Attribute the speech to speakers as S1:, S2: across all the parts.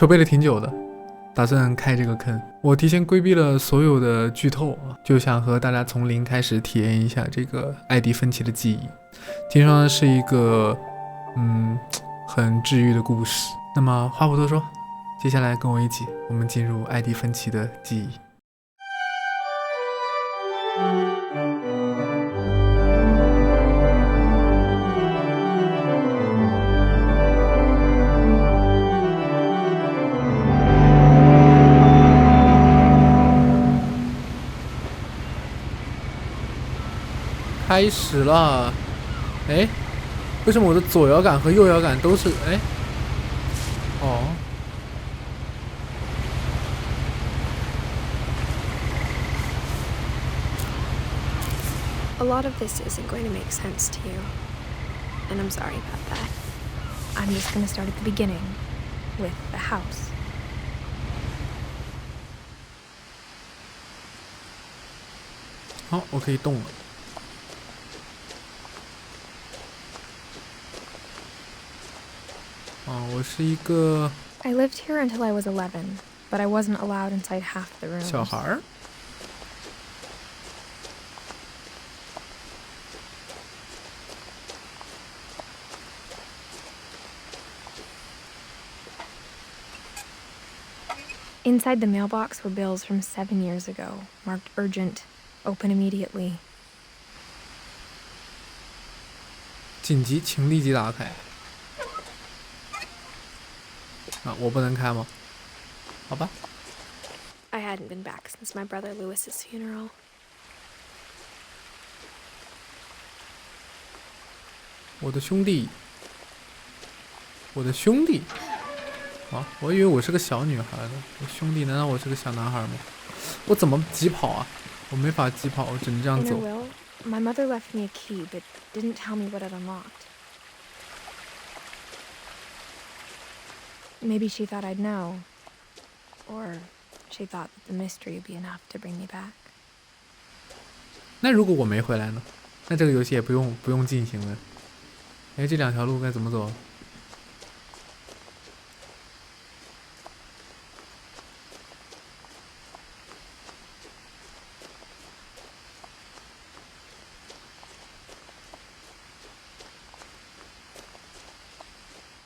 S1: 筹备了挺久的，打算开这个坑。我提前规避了所有的剧透，就想和大家从零开始体验一下这个艾迪芬奇的记忆。听说是一个很治愈的故事。那么话不多说，接下来跟我一起，我们进入艾迪芬奇的记忆。开始了，哎，为什么我的左摇杆和右摇杆都是
S2: A lot of this isn't going to make sense to you, and I'm sorry about that. I'm just going to start at the beginning, with the house.
S1: 好，我可以动了。我是一个
S2: I lived here until I was 11, but I wasn't allowed inside half the rooms.
S1: 小孩儿。
S2: Inside the mailbox were bills from 7 years ago, marked urgent, open immediately.
S1: 紧急，请立即打开。我不能开吗？好吧。
S2: I hadn't been back since my brother Lewis's funeral.
S1: 我的兄弟。我以为我是个小女孩呢。我兄弟，难道我是个小男孩吗？我怎么疾跑啊？我没法疾跑，我只能这样走。
S2: In a will, my mother left me a key, but didn't tell me what it unlocked. Maybe she thought I'd know, or she thought that the mystery would be enough to bring me back.
S1: 那如果我没回来呢？那这个游戏也不用进行了。这两条路该怎么走？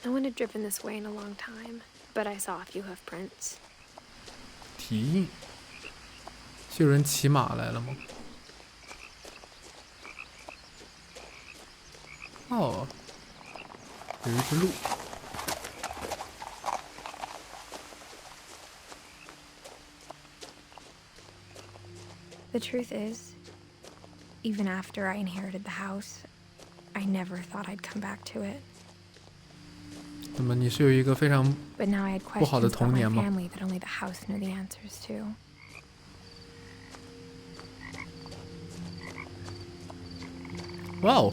S2: No one had driven this way in a long time, but I saw a few hoof prints.
S1: 蹄印，是有人骑马来了吗？哦，有一只鹿。
S2: The truth is, even after I inherited the house, I never thought I'd come back to it.
S1: 那么你是有一个非常
S2: But now I had
S1: 不好的
S2: questions
S1: 童
S2: about my
S1: 年吗？
S2: family that only the house knew the answers to.
S1: 哇哦，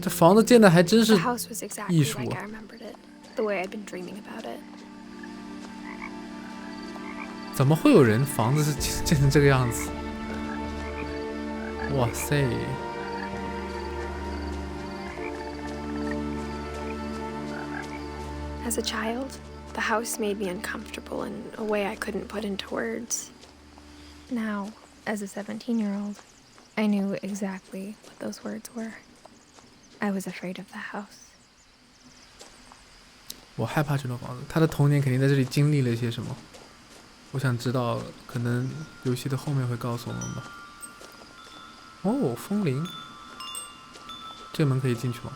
S1: 这房子建的还真是
S2: The house was exactly
S1: 艺术
S2: like
S1: 啊
S2: I remembered it, the way I'd been dreaming about it.
S1: 怎么会有人房子是建成这个样子？哇塞！
S2: As a child, the house made me uncomfortable in a way I couldn't put into words. Now, as a 17-year-old, I knew exactly what those words were. I was afraid of the house.
S1: 我害怕这栋房子，他的童年肯定在这里经历了些什么。我想知道，可能游戏的后面会告诉我们吧。哦，风铃，这门可以进去吗？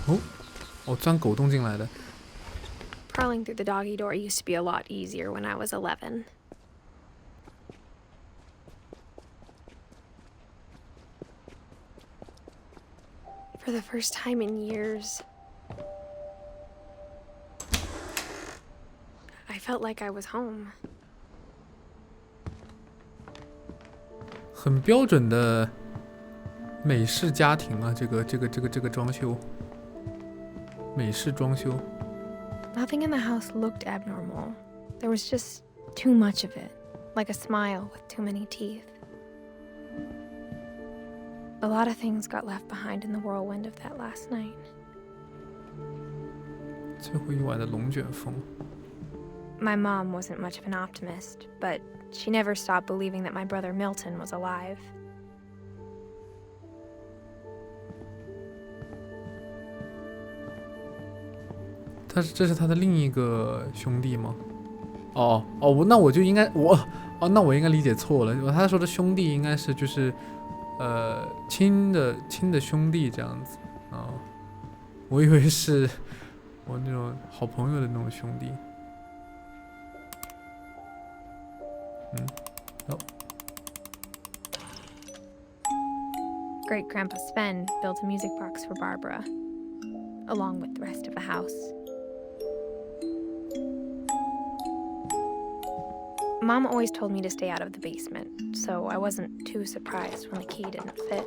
S1: 哦，我钻狗洞进来的。
S2: Crawling through the doggy door used to be a lot easier when I was 11. For the first time in years, I felt like I was home.
S1: 很标准的美式家庭啊，这个装修，美式装修。
S2: Nothing in the house looked abnormal. There was just too much of it, like a smile with too many teeth. A lot of things got left behind in the whirlwind of that last night.
S1: 最后一晚的龙卷风。
S2: My mom wasn't much of an optimist, but she never stopped believing that my brother Milton was alive.
S1: 这是他的另一个兄弟吗？那我就应该那我应该理解错了。他说的兄弟应该是就是亲的兄弟这样子啊。我以为是我那种好朋友的那种兄弟。
S2: Great Grandpa Sven built a music box for Barbara, along with the rest of the house. Mom always told me to stay out of the basement, so I wasn't too surprised when the key didn't fit.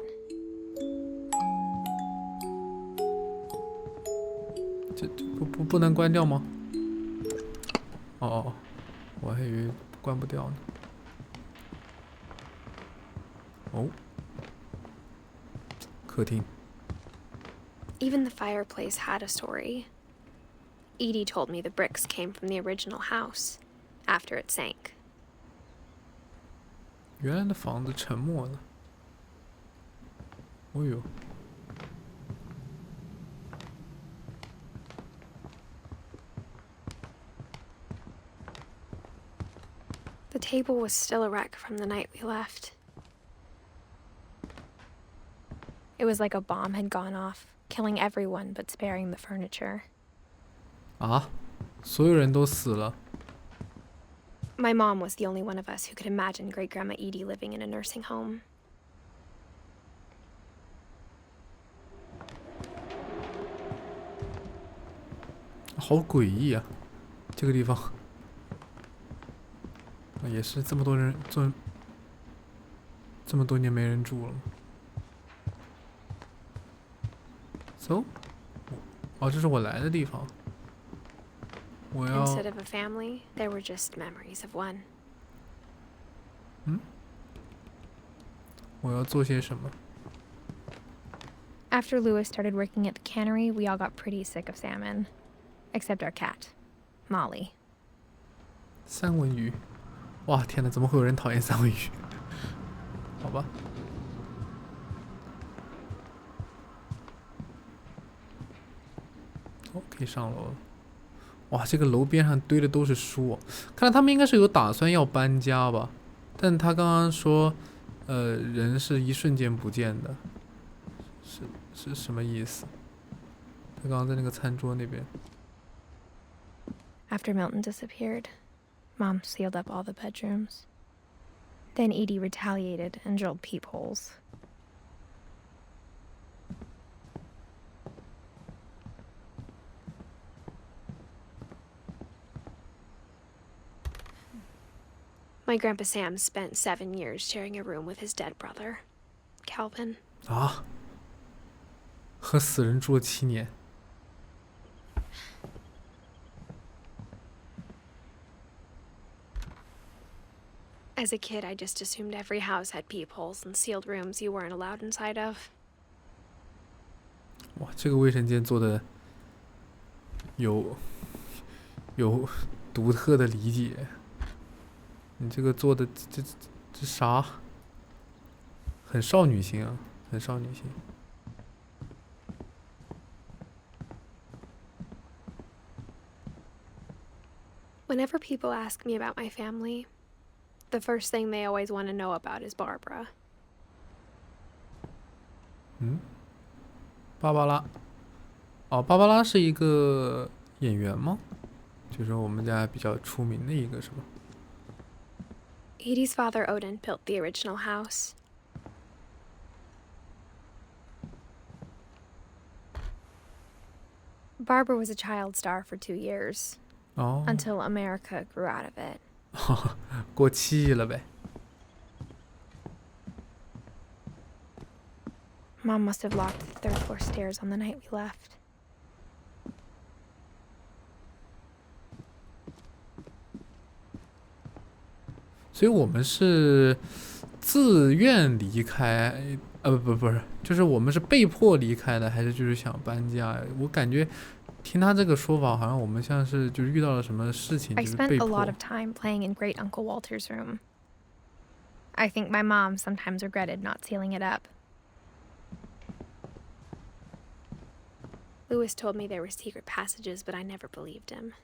S1: 这不能关掉吗？我还以为关不掉呢。客厅。
S2: Even the fireplace had a story. Edie told me the bricks came from the original house after it sank.
S1: 原来的房子沉没了。
S2: The table was still a wreck from the night we left. It was like a bomb had gone off, killing everyone but sparing the furniture.
S1: 所有人都死了。
S2: My mom was the only one of us who could imagine Great Grandma Edie living in a nursing home.
S1: 好诡异啊，这个地方。也是这么多人这么多年没人住了。So， 这是我来的地方。
S2: Instead of a family, there were just memories of one.
S1: 我要做些什么？
S2: After Louis started working at the cannery, we all got pretty sick of salmon. Except our cat, Molly.
S1: 三文鱼。哇，天哪，怎么会有人讨厌三文鱼？好吧。可以上楼了。哇，这个楼边上堆的都是书，看来他们应该是有打算要搬家吧？但他刚刚说，人是一瞬间不见的，是什么意思？他刚刚在那个餐桌那边。
S2: After Milton disappeared, Mom sealed up all the bedrooms. Then Edie retaliated and drilled peepholes. My Grandpa Sam spent 7 years sharing a room with his dead brother, Calvin.
S1: 和死人住了7年。
S2: As a kid, I just assumed every house had peepholes and sealed rooms you weren't allowed inside of.
S1: 哇，这个卫生间做的有独特的理解。你这个做的这啥？很少女心啊，很少女心。
S2: Whenever people ask me about my family, the first thing they always want to know about is Barbara.
S1: 芭芭拉。芭芭拉是一个演员吗？就是我们家比较出名的一个，是吧？
S2: Edie's father Odin built the original house. Barbara was a child star for 2 years. Until America grew out of it.
S1: 过气了呗。
S2: Mom must have locked the 3rd floor stairs on the night we left.
S1: 所以我们是自愿离开，不是，就是我们是被迫离开的，还是就是想搬家？我感觉听他这个说法，好像我们像是就是遇到了什么事情，
S2: I
S1: 就是
S2: spent
S1: 被
S2: a
S1: 迫
S2: lot。of time playing in Great Uncle Walter's room. I think my mom sometimes regretted not sealing it up. Lewis told me there were secret passages, but I never believed him.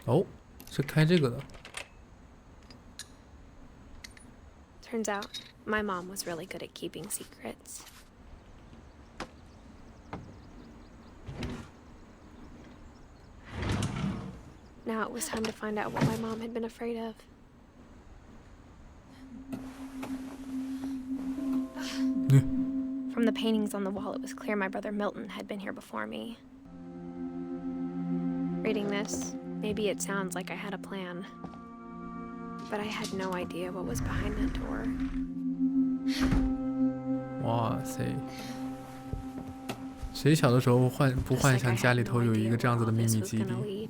S1: 哦，是开这个的。
S2: Turns out, my mom was really good at keeping secrets. Now it was time to find out what my mom had been afraid of. From the paintings on the wall, it was clear my brother Milton had been here before me. Reading this, maybe it sounds like I had a plan, but I had no idea what was behind that door. 哇塞！谁小的时候不幻想家里头有一个这样子的秘密基地？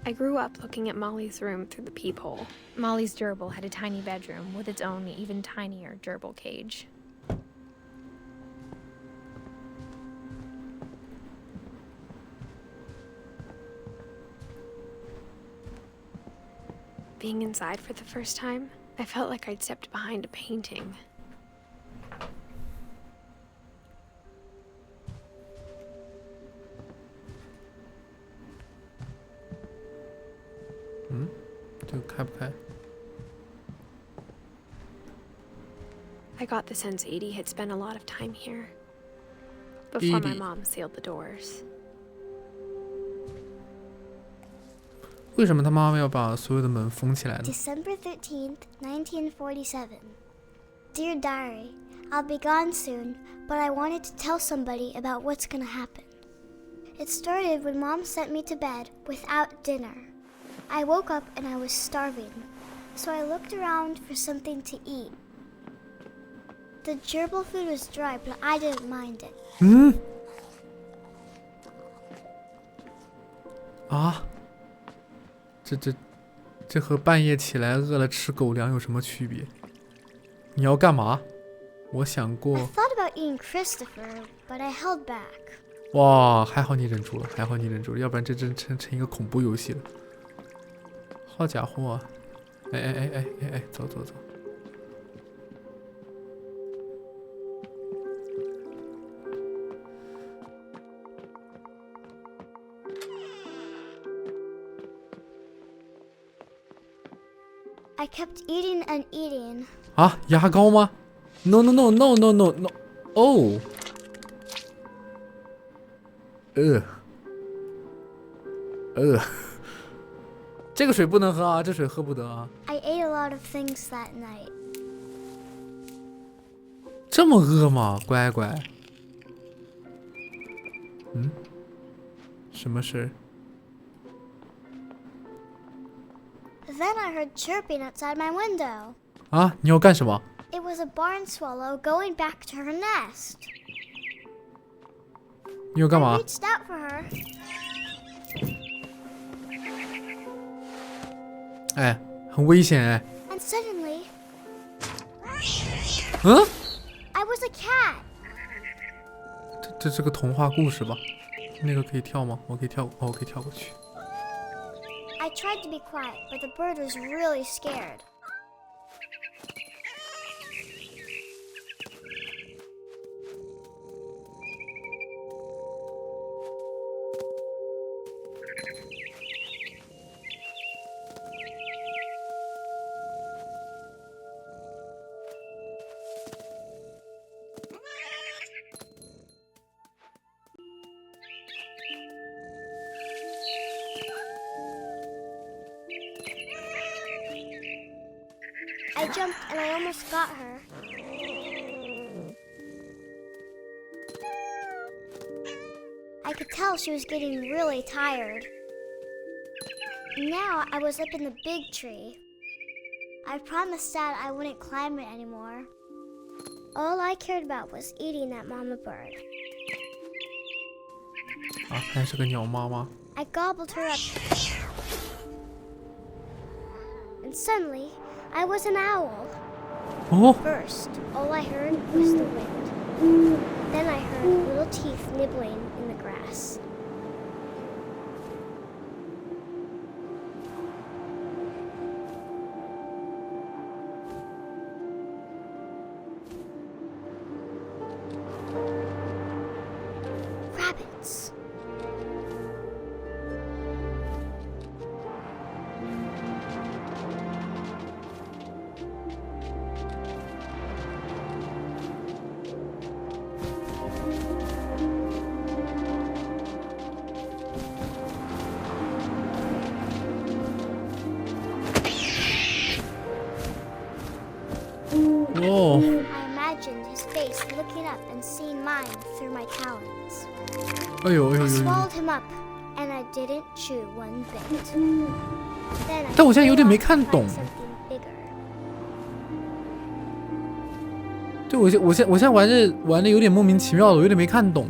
S2: I grew up looking at Molly's room through the peephole. Molly's gerbil had a tiny bedroom with its own even tinier gerbil cage. Being inside for the first time, I felt like I'd stepped behind a painting.
S1: Hmm? 这个开不开？
S2: I got the sense Edie had spent a lot of time here before my
S1: Edie.
S2: mom sealed the doors.
S1: 为什么他妈妈要把所有的门封起来呢？
S3: December 13th, 1947. Dear Diary, I'll be gone soon, but I wanted to tell somebody about what's gonna happen. It started when Mom sent me to bed without dinner. I woke up and I was starving, so I looked around for something to eat. The gerbil food was dry, but I didn't mind it.
S1: 嗯？啊？这和半夜起来饿了吃狗粮有什么区别？你要干嘛？我想过。
S3: I thought about eating Christopher, but I held back.
S1: 哇，还好你忍住了，还好你忍住了，要不然这真成一个恐怖游戏了。好家伙啊！哎，走。
S3: I kept eating and eating.
S1: 啊，牙膏吗 ？No， 哦。这个水不能喝啊，这水喝不得啊。
S3: I ate a lot of things that night.
S1: 这么饿吗，乖乖？嗯？什么事？
S3: Then I heard chirping outside my window.
S1: 啊，你要干什么？
S3: It was a barn swallow going back to her nest.
S1: 你要干
S3: I
S1: 嘛？
S3: reached out for her.
S1: 哎，很危险哎。
S3: And suddenly,
S1: 嗯？
S3: I was a cat.
S1: 这是个童话故事吧？那个可以跳吗？我可以跳，哦，我可以跳过去。
S3: I tried to be quiet, but the bird was really scared. I jumped and I almost got her. I could tell she was getting really tired. Now I was up in the big tree. I promised Dad I wouldn't climb it anymore. All I cared about was eating that mama bird.
S1: 啊，还是个鸟妈妈。
S3: I gobbled her up and and suddenly I was an owl. First, all I heard was the wind. Then I heard little teeth nibbling in the grass. Rabbits. I imagined his face looking up and seeing mine through my talons. I swallowed him up, and I didn't chew one bit. Then I
S1: 但我现在有点没看懂。
S3: tried something bigger.
S1: 对，我现在玩的有点莫名其妙的，我有点没看懂。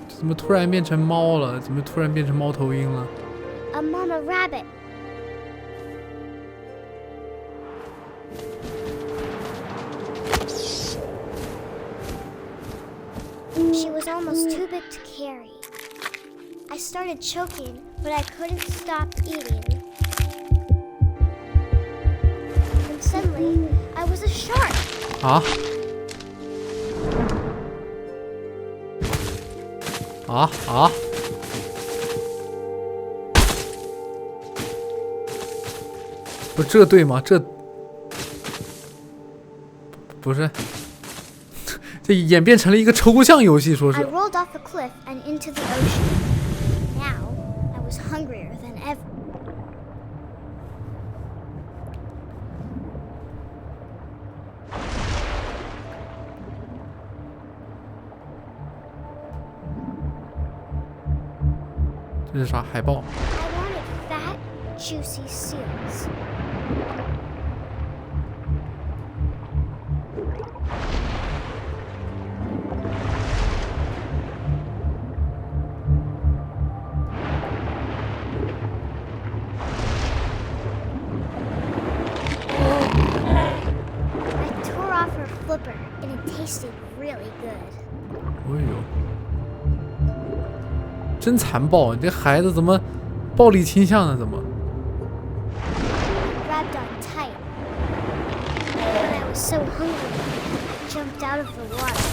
S1: 怎么突然变成猫了？怎么突然变成猫头鹰了？
S3: A mama rabbit. She was almost too big to carry. I started choking, but I couldn't stop eating. And suddenly, I was a shark. 不，这对吗？这不是。这演变成了一个抽象游戏，说是。 I rolled off a cliff and into the ocean. Now, I was hungrier than ever. 这是啥？海豹。 I wanted fat, juicy seals. Flipper, and it tasted really good.
S1: 哎呦，真残暴！你这孩子怎么暴力倾向呢？怎么？
S3: Grabbed on tight. When I was so hungry, I jumped out of the water.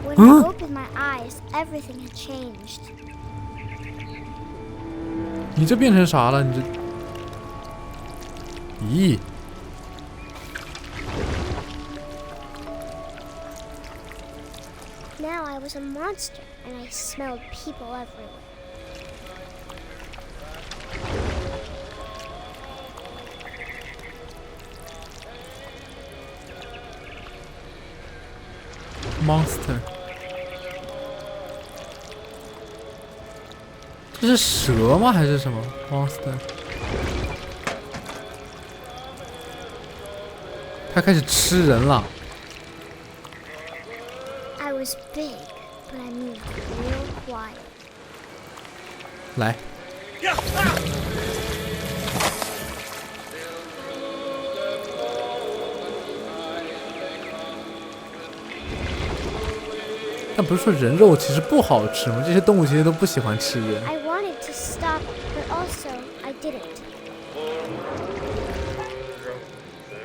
S3: When I opened my eyes, everything had changed.
S1: 你这变成啥了？你这，咦？
S3: Now I was a monster, and I smelled people everywhere.
S1: Monster， 这是蛇吗？还是什么 ？Monster， 它开始吃人了。
S3: I was big, but I moved real quiet.
S1: 来。但不是说人肉其实不好吃吗？这些动物其实都不喜欢吃人。
S3: I wanted to stop, but also I didn't.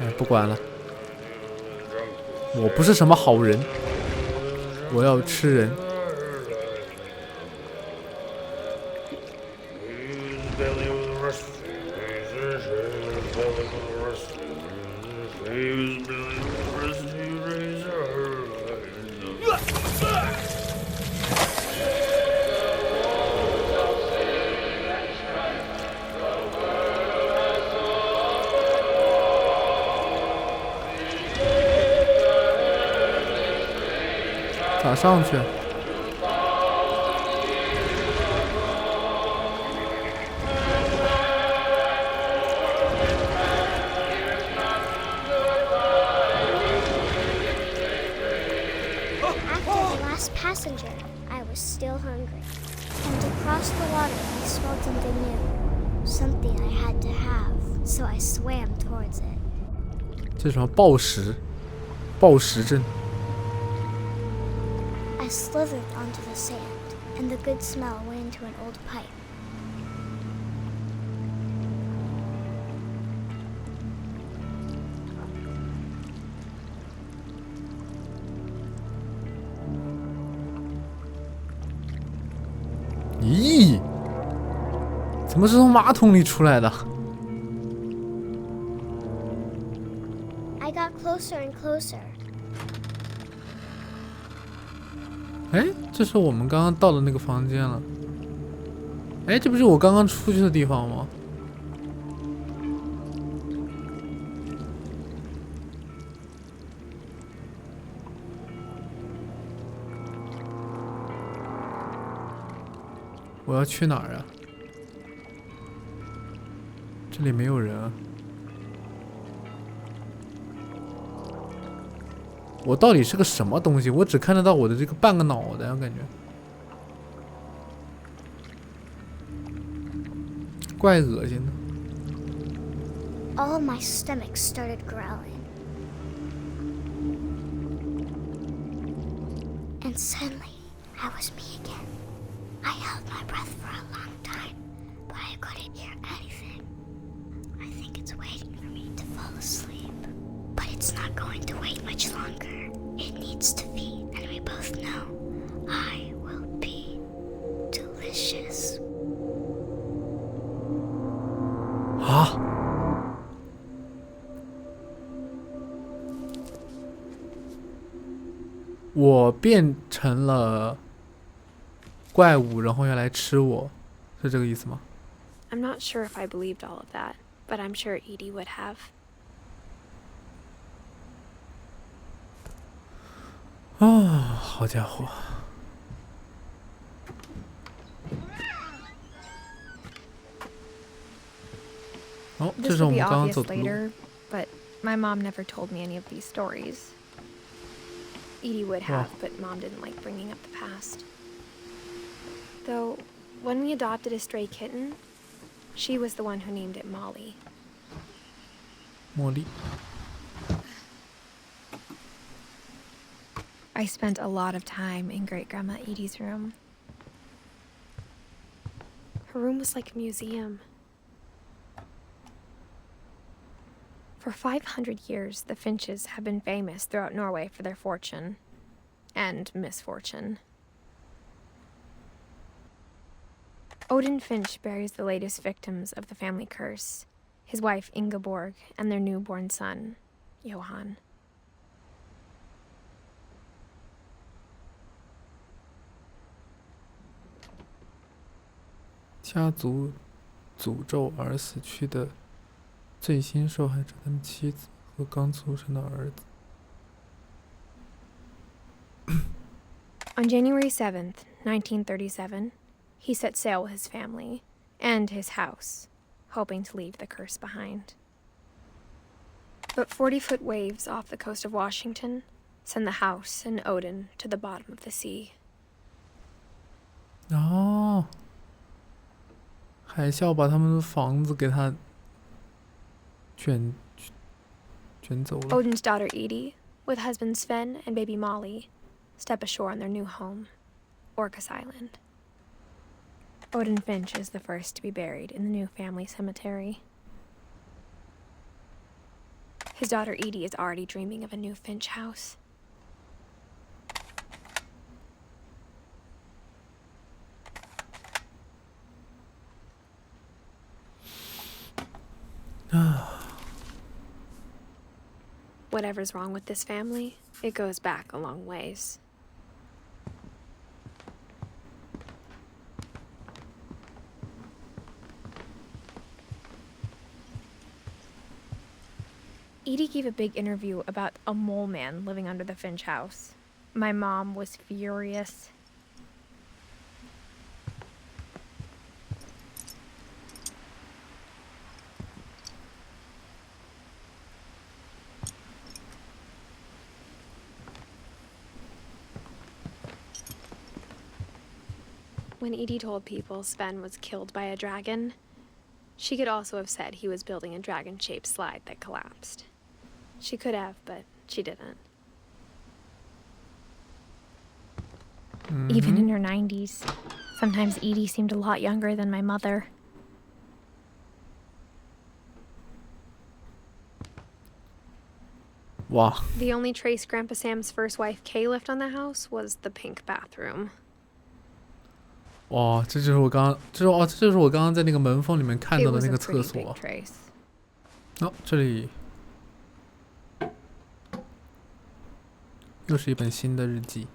S1: 哎，不管了，我不是什么好人。 我要吃人。咋上去？
S3: Passenger, I was still hungry, and to cross the water I smelled something new. something I had to have, so I swam towards it.
S1: 这是什么暴食？暴食症。
S3: I slithered onto the sand, and the good smell went into an old pipe.
S1: 咦，怎么是从马桶里出来的？
S3: I got closer and closer.
S1: 哎，这是我们刚刚到的那个房间了。哎，这不是我刚刚出去的地方吗？我要去哪儿啊？这里没有人啊。我到底是个什么东西？我只看得到我的这个半个脑袋，我感觉怪恶心的。
S3: All of my stomach started growling. And suddenly, I was me again. I held my breath for a long time, but I couldn't hear anything. I think it's waiting for me to fall asleep. But it's not going to wait much longer. It needs to feed, and we both know I will be delicious.
S1: 啊！我变成了怪物，然后要来吃我，是这个意思吗？
S2: I'm not sure if I believed all of that, but I'm sure Edie would have.
S1: 啊，好家伙！哦，这
S2: This
S1: 是我
S2: will
S1: 们
S2: be
S1: 刚刚
S2: obvious
S1: 走的路。
S2: later, but my mom never told me any of these stories. Edie would have, but Mom didn't like bringing up the past. Though, when we adopted a stray kitten, she was the one who named it Molly.
S1: 茉莉。
S2: I spent a lot of time in Great-Grandma Edie's room. Her room was like a museum. For 500 years, the Finches have been famous throughout Norway for their fortune and misfortune. Odin Finch buries the latest victims of the family curse, his wife Ingeborg and their newborn son, Johan.
S1: 家族诅咒而死去的最新受害者的妻子和刚出生的儿子。
S2: On January 7th, 1937, he set sail with his family and his house, hoping to leave the curse behind. But 40-foot waves off the coast of Washington send the house and Odin to the bottom of the sea.
S1: 哦，海啸把他们的房子给他卷走了。
S2: Odin's daughter Edie, with husband Sven and baby Molly, step ashore on their new home, Orcas Island. Odin Finch is the first to be buried in the new family cemetery. His daughter Edie is already dreaming of a new Finch house.
S1: 啊，
S2: Whatever's wrong with this family, it goes back a long ways. Edie gave a big interview about a mole man living under the Finch house. My mom was furious. When Edie told people Sven was killed by a dragon, She could also have said he was building a dragon-shaped slide that collapsed. She could have, but she didn't. Even in her 90s, sometimes Edie seemed a lot younger than my mother.
S1: 哇
S2: The only trace Grandpa Sam's first wife Kay left on the house was the pink bathroom.
S1: 哇，这就是我刚刚在那个门缝里面看
S2: It
S1: 到的
S2: was
S1: 那
S2: a
S1: 个厕
S2: pretty
S1: 所
S2: big。trace.
S1: 哦，这里又是一本新的日记。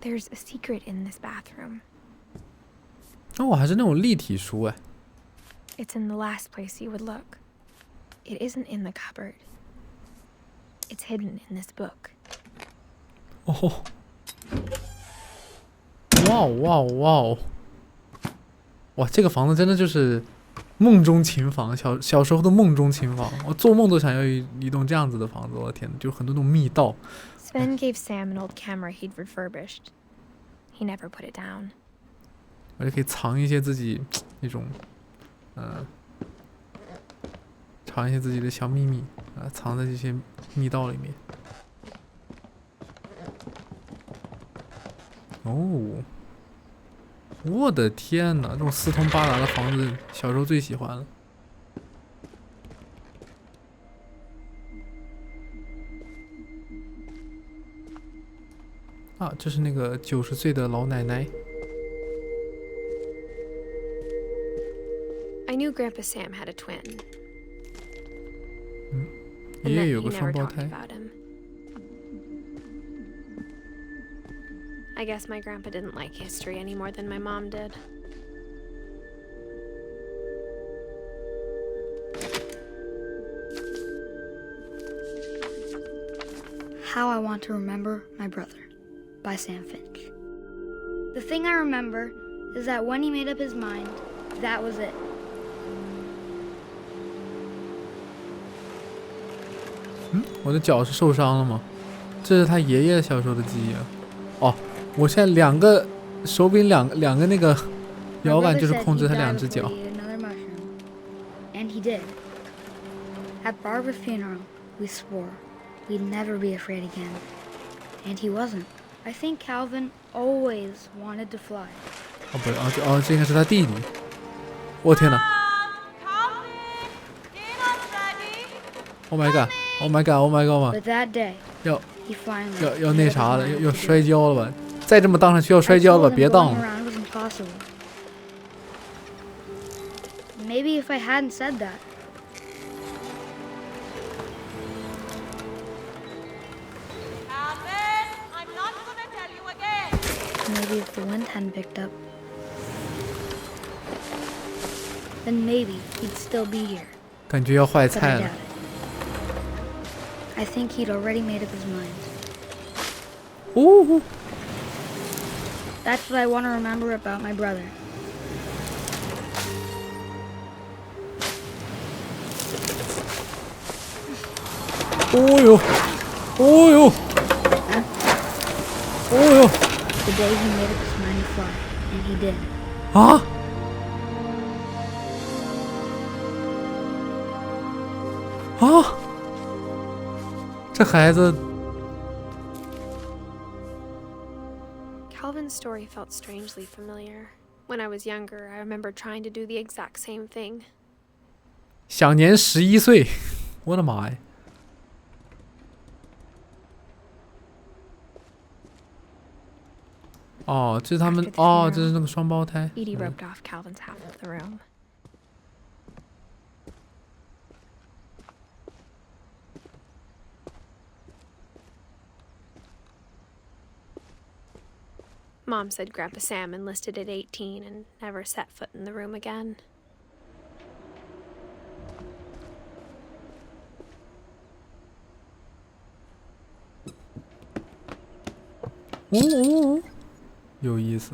S2: There's a secret in this bathroom.
S1: 哦，还是那种立体书哎。
S2: It's in the last place you would look. It isn't in the cupboard. It's hidden in this book.
S1: 哦，哇哦哇哦哇哦！哇，这个房子真的就是梦中情房，小时候的梦中情房，我做梦都想要一栋这样子的房子。我的天哪，就很多那种密道。
S2: Sven gave Sam an old camera he'd refurbished. He never put it down.
S1: 而且可以藏一些自己那种，藏一些自己的小秘密啊，藏在这些密道里面。哦，我的天哪，这种四通八达的房子，小时候最喜欢了。啊，这是那个90岁的老奶奶。
S2: I knew Grandpa Sam had a twin.
S1: 爷
S2: And
S1: 爷
S2: then
S1: 有
S2: he
S1: 个
S2: never
S1: 双胞
S2: talked
S1: 胎。
S2: about him. I guess my grandpa didn't like history any more than my mom did.
S4: How I Want to Remember My Brother by Sam Finch. The thing I remember is that when he made up his mind, that was it.
S1: 我的脚是受伤了吗？这是他爷爷小时候的记忆啊。哦，我现在两个手柄两个那个
S4: My
S1: 摇杆
S4: brother
S1: 就是
S4: said
S1: 控制
S4: he'd
S1: 他
S4: die
S1: 两只
S4: before
S1: 脚
S4: he。ate another mushroom. And he did. At Barbara's funeral, we swore we'd never be afraid again. And he wasn't. I think Calvin always wanted to fly.
S1: 哦不是，这应该是他弟弟。我天哪 ！Oh my god! Oh my god! Oh my god!
S4: But that day,
S1: 要
S4: he finally
S1: 要
S4: made
S1: 那
S4: up
S1: 啥
S4: his
S1: 了，
S4: mind
S1: 要
S4: to do
S1: 摔
S4: it.
S1: 跤了吧？再这么荡上去要
S4: I
S1: 摔跤
S4: told
S1: 了，
S4: him
S1: 别
S4: going
S1: 荡了。
S4: around was impossible. Maybe if I hadn't said that,
S5: I'm not gonna tell you again.
S4: maybe if the wind hadn't picked up, then maybe he'd still be here.
S1: 感觉要坏
S4: But
S1: 菜
S4: I
S1: 了
S4: doubt。it. I think he'd already made up his mind.
S1: 哦，
S4: That's what I want to remember about my brother.
S1: 哦呦，哦呦，哦呦，
S4: The day he made up his mind to fly, and he did.
S1: 啊！啊！这孩子
S2: Calvin's story felt strangely familiar. When I was younger, I remember trying to do the exact same thing.
S1: 享年11岁，我的妈呀！哦，这是他们
S2: After the
S1: 哦，
S2: funeral,
S1: 这是那个双胞胎。
S2: Edie roped off Calvin's half of the room. Mom said Grandpa Sam enlisted at 18 and never set foot in the room again.
S1: 哦，有意思。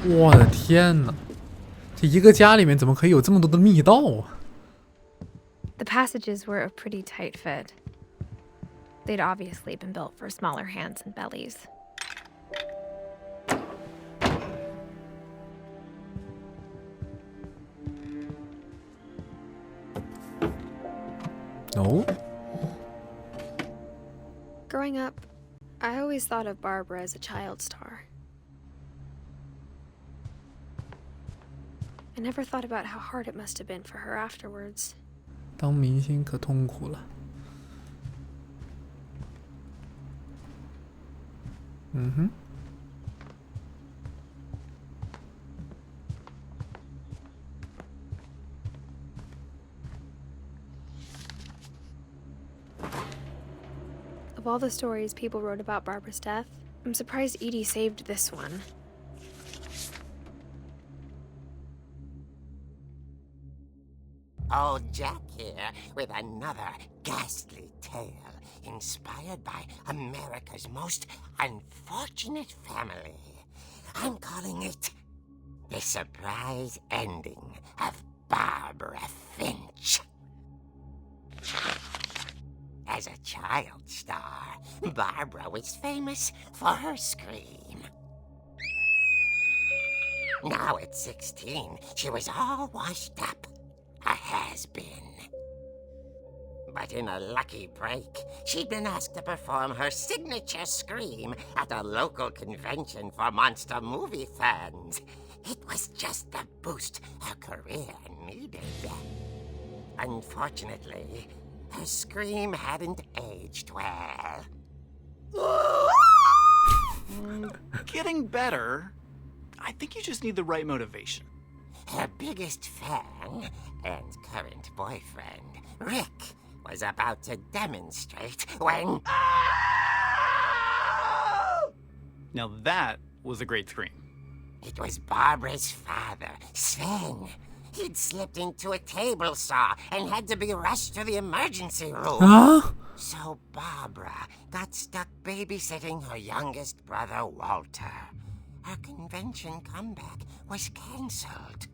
S1: 我的天哪，这一个家里面怎么可以有这么多的密道啊？
S2: The passages were a pretty tight fit. They'd obviously been built for smaller hands and bellies.
S1: No.
S2: Growing up, I always thought of Barbara as a child star. I never thought about how hard it must have been for her afterwards.
S1: 当明星可痛苦了。嗯哼。
S2: Of all the stories people wrote about Barbara's death, I'm surprised Edie saved this one.
S6: Old Jack here with another ghastly tale inspired by America's most unfortunate family. I'm calling it The Surprise Ending of Barbara Finch. As a child star, Barbara was famous for her scream. Now at 16, she was all washed up. A has-been. But in a lucky break, she'd been asked to perform her signature scream at a local convention for monster movie fans. It was just the boost her career needed. Unfortunately, her scream hadn't aged well.
S7: Getting better. I think you just need the right motivation.
S6: Her biggest fan and current boyfriend, Rick, was about to demonstrate when...
S7: Now that was a great scream.
S6: It was Barbara's father, Sven. He'd slipped into a table saw and had to be rushed to the emergency room.
S1: Huh?
S6: So Barbara got stuck babysitting her youngest brother, Walter. Her convention comeback was cancelled.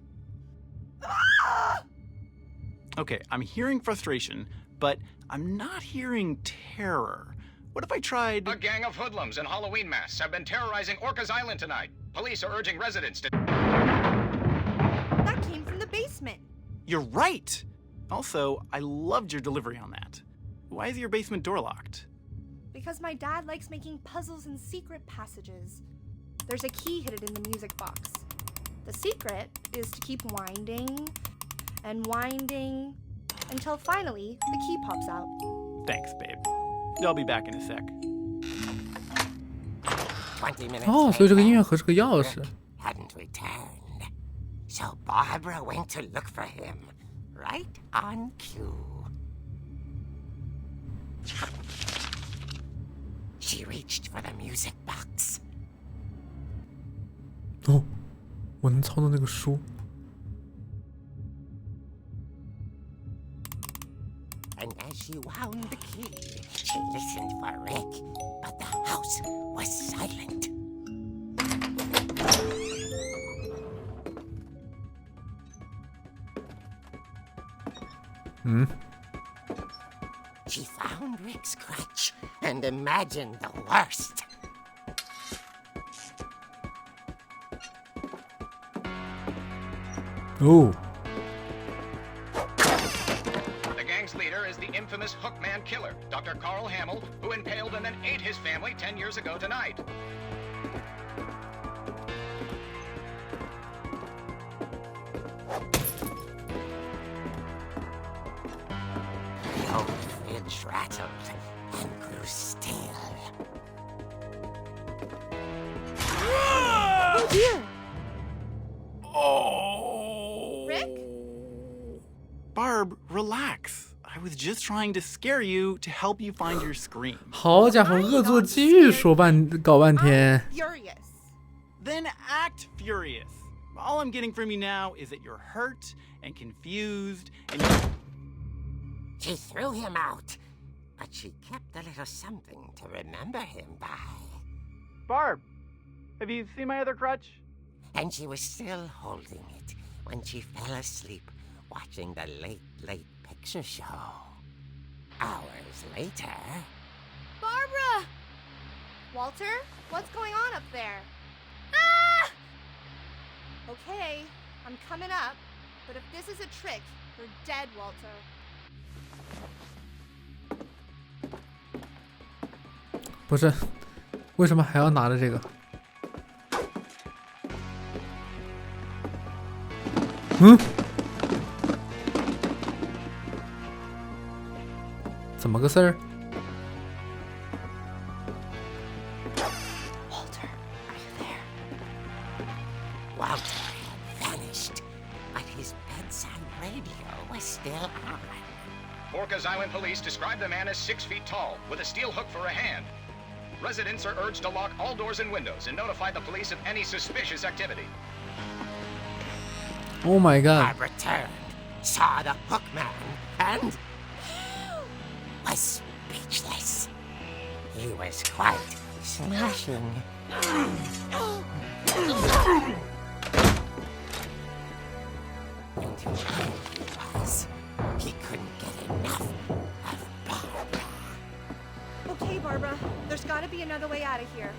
S7: Okay, I'm hearing frustration, but I'm not hearing terror. What if I tried...
S8: A gang of hoodlums in Halloween masks have been terrorizing Orcas Island tonight. Police are urging residents to...
S5: That came from the basement.
S7: You're right! Also, I loved your delivery on that. Why is your basement door locked?
S5: Because my dad likes making puzzles and secret passages. There's a key hidden in the music box. The secret is to keep winding and winding until finally the key pops out.
S7: Thanks, babe. I'll be back in a sec.
S6: 20 minutes
S1: 哦，所以这个音乐
S6: later,
S1: 盒是个钥匙。
S6: Rick hadn't returned. So Barbara went to look for him, right on cue. She reached for the music box.
S1: 哦，我能操作那个书。
S6: And as she wound the key, she listened for Rick, but the house was silent. She found Rick's crutch and imagined the worst.
S1: Oh.
S8: The gang's leader is the infamous Hookman killer, Dr. Carl Hamill, who impaled and then ate his family 10 years ago tonight.
S6: The old fridge rattled and grew still.
S5: Oh dear!
S7: Oh!
S5: Rick?
S7: Barb, relax. I was just trying to scare you to help you find your scream.
S1: 好家伙，恶作剧搞半天。
S5: Furious.
S7: Then act furious. All I'm getting from you now is that you're hurt and confused and
S6: She threw him out, but she kept a little something to remember him by.
S7: Barb, have you seen my other crutch?
S6: and she was still holding it when she fell asleep watching the Late Late Picture Show. Hours later...
S5: Barbara! Walter, what's going on up there? Ah! Okay, I'm coming up, but if this is a trick, you're dead, Walter.
S1: 不是，为什么还要拿着这个？嗯？怎么个事儿？
S6: Walter, are you there? Walter had vanished, but his bedside radio was still on.
S8: Orcas Island police describe the man as 6 feet tall, with a steel hook for a hand. Residents are urged to lock all doors and windows and notify the police of any suspicious activity.
S1: Oh my god.
S6: Barbara turned, saw the hook man, and was speechless. He was quite smashing. And who he was, he couldn't get enough of Barbara.
S5: Okay, Barbara, there's gotta be another way out of here.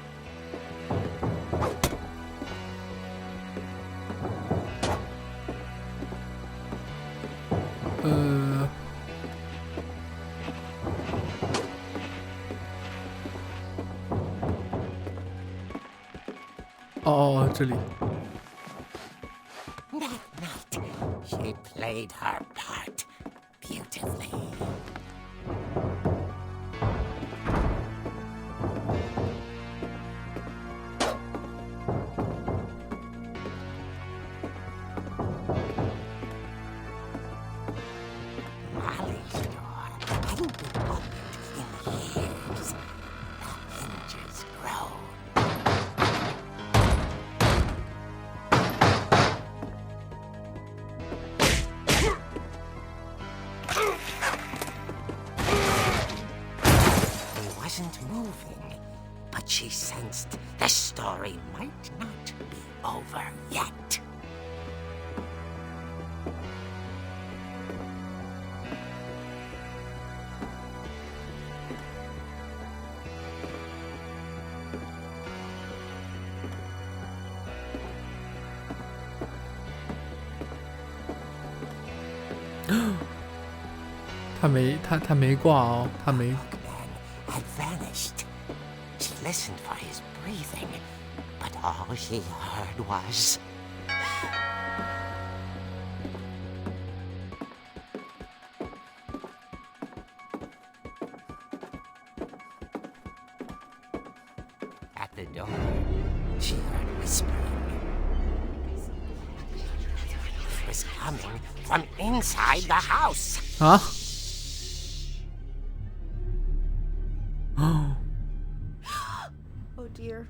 S1: Oh, 这里。
S6: That night, she played her part beautifully. Molly's door hadn't been opened in years. The hinges groaned. He wasn't moving, but she sensed the story might not be over yet.
S1: Oh, 他没挂哦，他没。
S6: Hookman had vanished. She listened for his breathing, but all she heard was... At the door, she heard whispering. It was coming from inside the house.
S1: 啊？哦。
S5: Oh dear.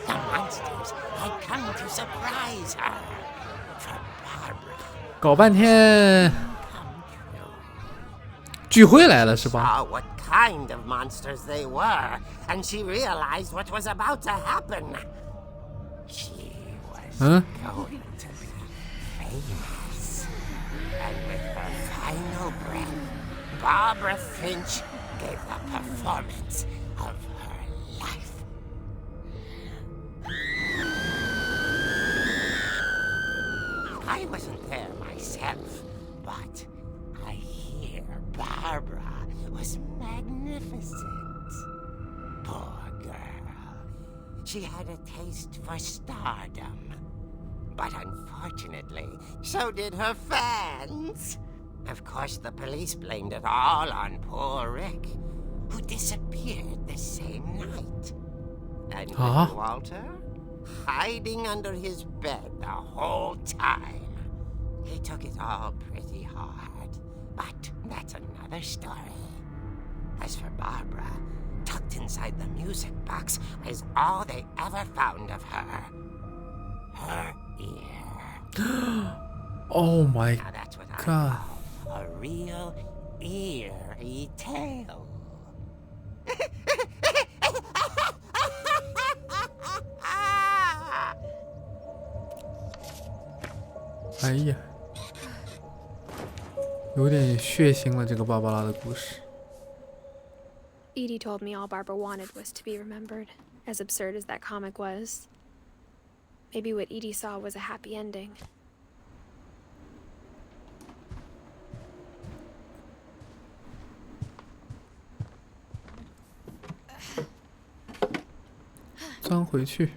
S6: The monsters had come to surprise her. For Barbara
S1: 搞半天
S6: come true.
S1: 聚会来了是吧？
S6: Saw what kind of monsters they were, and she realized what was about to happen. She was
S1: Huh?
S6: going to be famous. And with her final breath, Barbara Finch gave the performance of her life. I wasn't there myself, but I hear Barbara was magnificent. Poor girl. She had a taste for stardom. But unfortunately, so did her fans. Of course, the police blamed it all on poor Rick, who disappeared the same night. And
S1: Huh?
S6: Walter, hiding under his bed the whole time. He took it all pretty hard, but that's another story. As for Barbara, tucked inside the music box was all they ever found of her. Her ear.
S1: Oh my
S6: Now that's what I
S1: god.
S6: call a real eerie tale.
S1: 哎呀，有点血腥了，这个芭芭拉的故事。
S2: Edie told me all Barbara wanted was to be remembered, as absurd as that comic was. Maybe what Edie saw was a happy ending. 钻回去。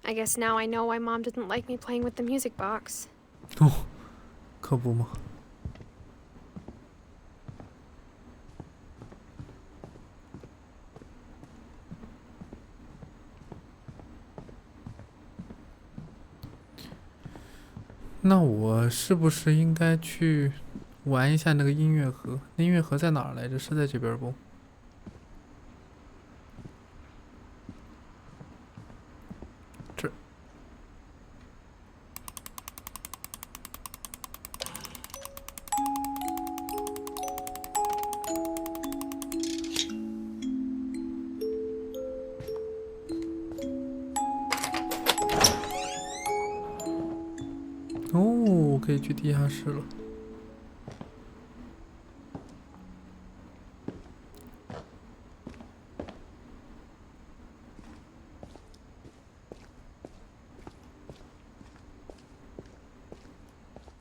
S2: I guess now I know why Mom didn't like me playing with the music box.
S1: 哦，可不嘛。那我是不是应该去玩一下那个音乐盒？那音乐盒在哪儿来着？是在这边不？这。哦，可以去地下室了。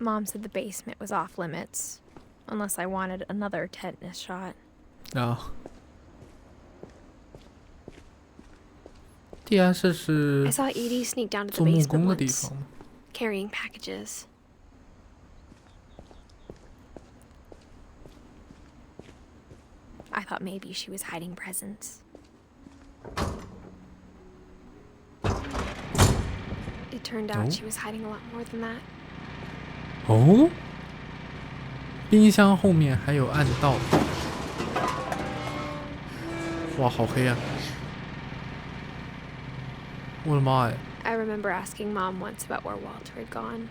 S2: Mom said the basement was off limits, unless I wanted another tetanus shot.
S1: 啊，地下室是
S2: I saw Edie sneak down to the
S1: 做木
S2: basement
S1: 工的地
S2: once,
S1: 方吗？
S2: carrying packages. I thought maybe she was hiding presents. It turned out she was hiding a lot more than that.
S1: 哦，冰箱后面还有暗道。哇，好黑啊！我的妈呀！
S2: I remember asking Mom once about where Walter had gone.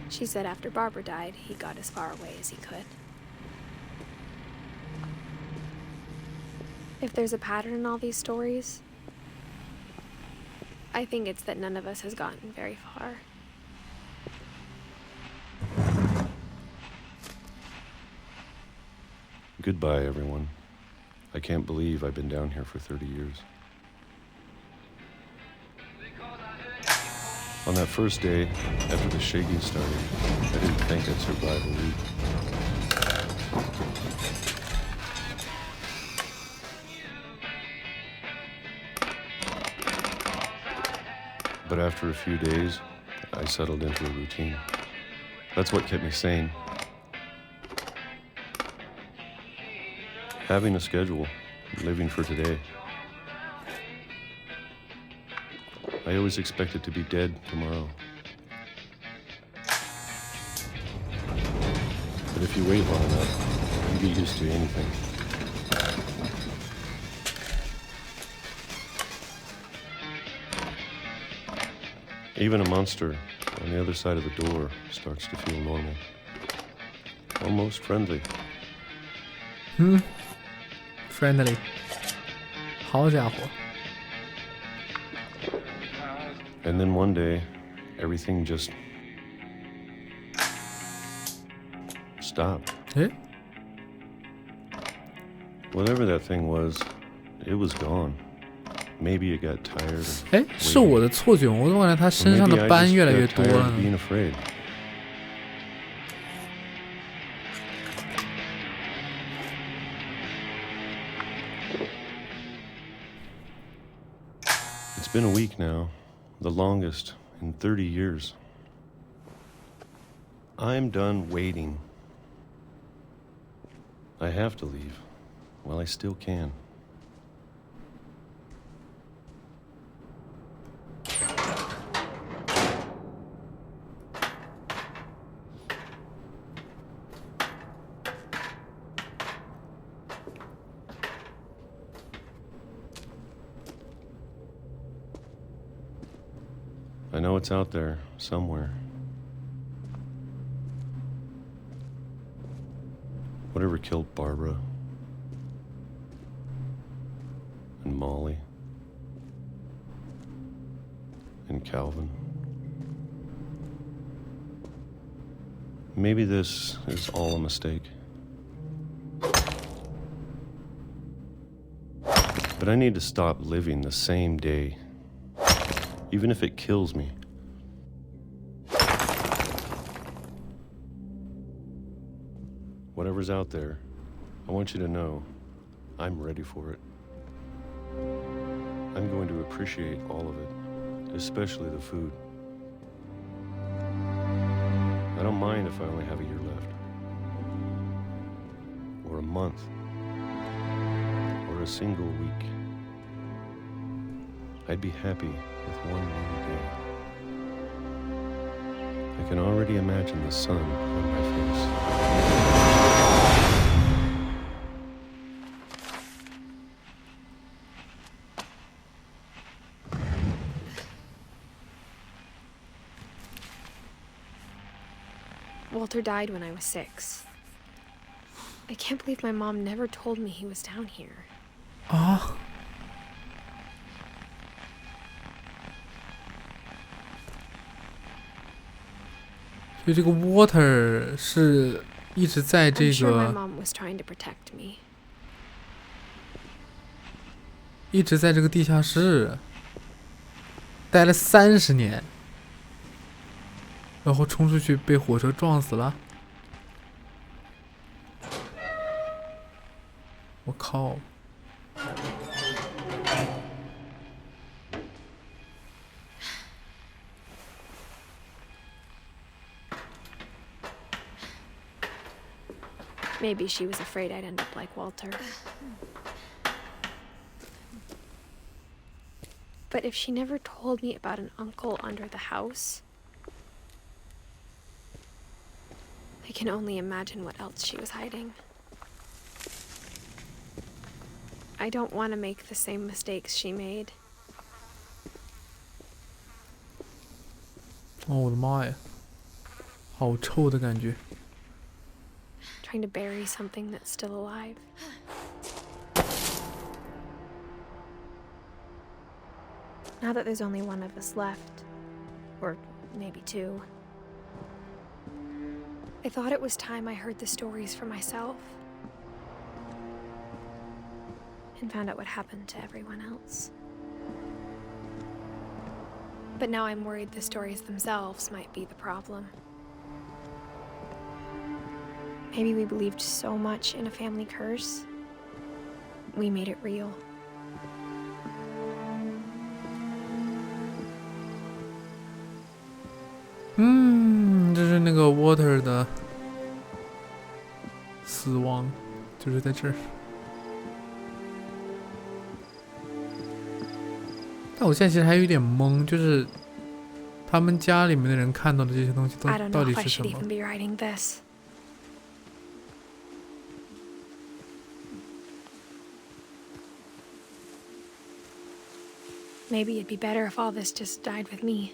S2: She said after Barbara died, he got as far away as he could. If there's a pattern in all these stories, I think it's that none of us has gotten very far.
S9: Goodbye, everyone. I can't believe I've been down here for 30 years. On that first day, after the shaking started, I didn't think I'd survive a week. But after a few days, I settled into a routine. That's what kept me sane. Having a schedule, living for today. I always expected to be dead tomorrow. But if you wait long enough, you get used to anything. Even a monster on the other side of the door starts to feel normal. Almost friendly.
S1: Friendly. 好家伙。
S9: And then one day, everything just stopped.
S1: 诶
S9: Whatever that thing was, it was gone. Maybe it got tired of
S1: 诶，是我的错觉，我总感觉他
S9: or
S1: 身上
S9: maybe
S1: 的
S9: I
S1: 斑
S9: just
S1: 越来越
S9: got
S1: 多
S9: tired
S1: 了
S9: of
S1: 呢。
S9: being afraid. It's been a week now, the longest in 30 years. I'm done waiting. I have to leave while I still can. I know it's out there somewhere. Whatever killed Barbara and Molly and Calvin. Maybe this is all a mistake. But I need to stop living the same day, even if it kills me. Whatever's out there, I want you to know I'm ready for it. I'm going to appreciate all of it, especially the food. I don't mind if I only have a year left, or a month, or a single week. I'd be happy with one new day. I can already imagine the sun on my face.
S2: Walter died when I was 6. I can't believe my mom never told me he was down here.
S1: 啊，所以这个 Water 是一直在这
S2: I'm sure my
S1: 个
S2: mom was trying to protect me.
S1: 一直在这个地下室待了30年，然后冲出去被火车撞死了。我靠！
S2: Maybe she was afraid I'd end up like Walter. But if she never told me about an uncle under the house, I can only imagine what else she was hiding. I don't want to make the same mistakes she made.
S1: 哦，我的妈呀，好臭的感觉。
S2: Trying to bury something that's still alive. Now that there's only one of us left, or maybe 2, I thought it was time I heard the stories for myself and found out what happened to everyone else. But now I'm worried the stories themselves might be the problem. Maybe we believed so much in a family curse, we made it real.
S1: Hmm, 这是那个 Water 的死亡，就是在这儿。但我现在其实还有一点懵，就是他们家里面的人看到的这些东西
S2: I don't
S1: 到
S2: know
S1: 底
S2: if I
S1: 是什
S2: should
S1: 么
S2: even？ be writing this. Maybe it'd be better if all this just died with me.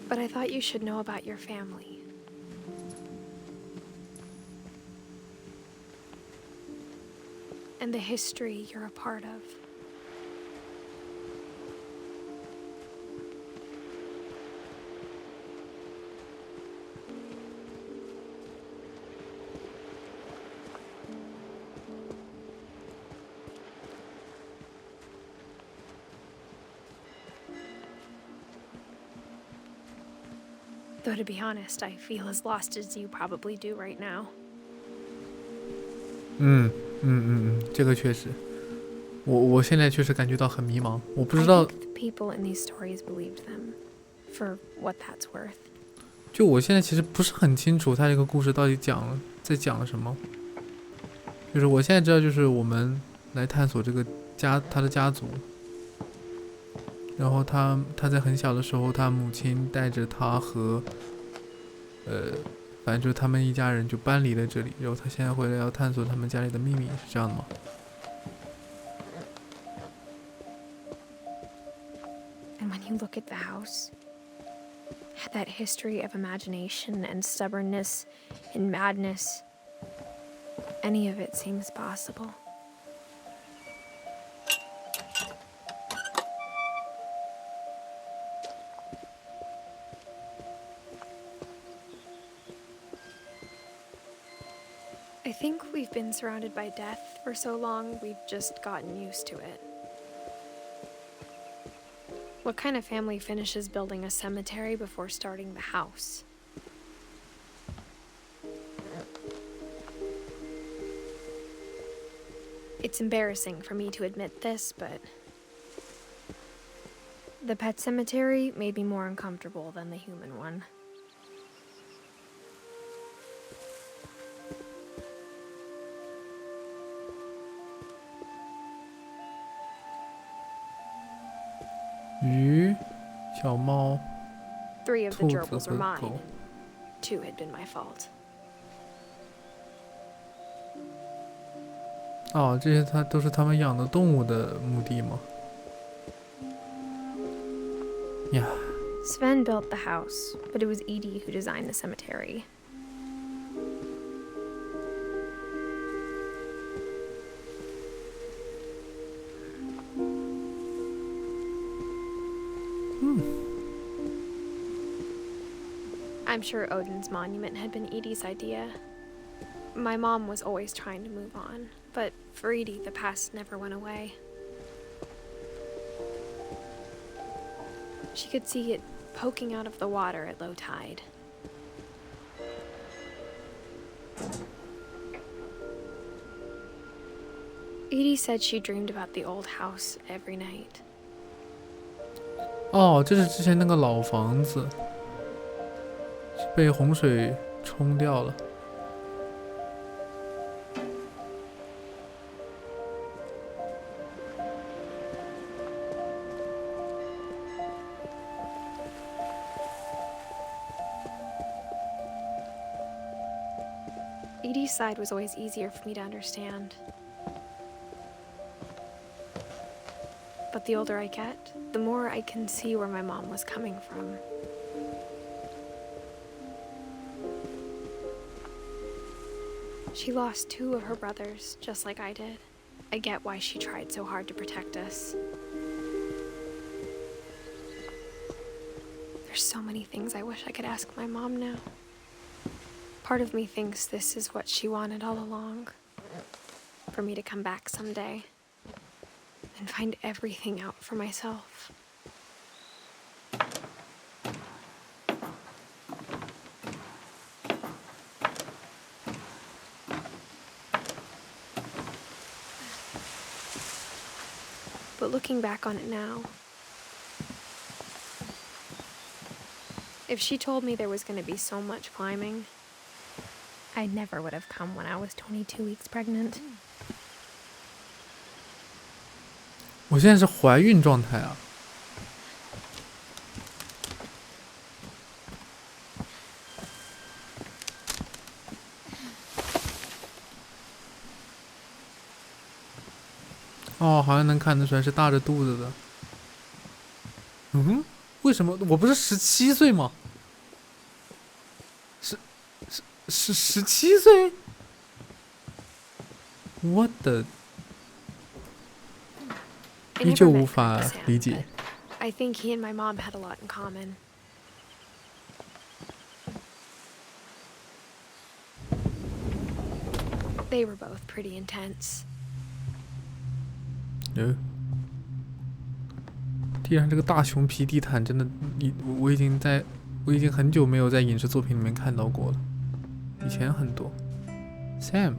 S2: But I thought you should know about your family. And the history you're a part of. Though to be honest, I feel as lost as you probably do right now.
S1: 这个确实，我现在确实感觉到很迷茫，我不知道。
S2: I think the people in these stories believed them, for what that's worth.
S1: 就我现在其实不是很清楚他这个故事到底在讲了什么。就是我现在知道，就是我们来探索这个他的家族。然后他在很小的时候，他母亲带着他和反正就是他们一家人就搬离了这里。然后他现在回来要探索他们家里的秘密，是这样的吗？
S2: And when you look at the house, that history of imagination and stubbornness and madness, any of it seems possible. I think we've been surrounded by death for so long, we've just gotten used to it. What kind of family finishes building a cemetery before starting the house? It's embarrassing for me to admit this, but the pet cemetery made me more uncomfortable than the human one.
S1: 鱼, 小猫,
S2: Three of the
S1: 兔子
S2: gerbils
S1: 和
S2: were mine.
S1: 狗。
S2: Two had been my fault.
S1: 哦，这些都是他们养的动物的墓地吗？呀，
S2: Sven built the house, but it was Edith who designed the cemetery. I'm sure Odin's monument had been Edith's idea. My mom was always trying to move on, but for Edith, the past never went away. She could see it poking out of the water at low tide. Edith said she dreamed about the old house every night.
S1: 哦，这是之前那个老房子，被洪水冲掉了。
S2: Edith's side was always easier for me to understand. But the older I get, the more I can see where my mom was coming from. She lost two of her brothers, just like I did. I get why she tried so hard to protect us. There's so many things I wish I could ask my mom now. Part of me thinks this is what she wanted all along. For me to come back someday and find everything out for myself. But looking back on it now, if she told me there was going to be so much climbing, I never would have come when I was 22 weeks pregnant.
S1: 我现在是怀孕状态啊！哦，好像能看得出来是大着肚子的。嗯，为什么我不是17岁吗？是17岁？我的，依旧无法理解。
S2: I think he and my mom had a lot in common. They were both pretty intense.
S1: 地上这个大熊皮地毯真的，我已经很久没有在影视作品里面看到过了，以前很多。Sam。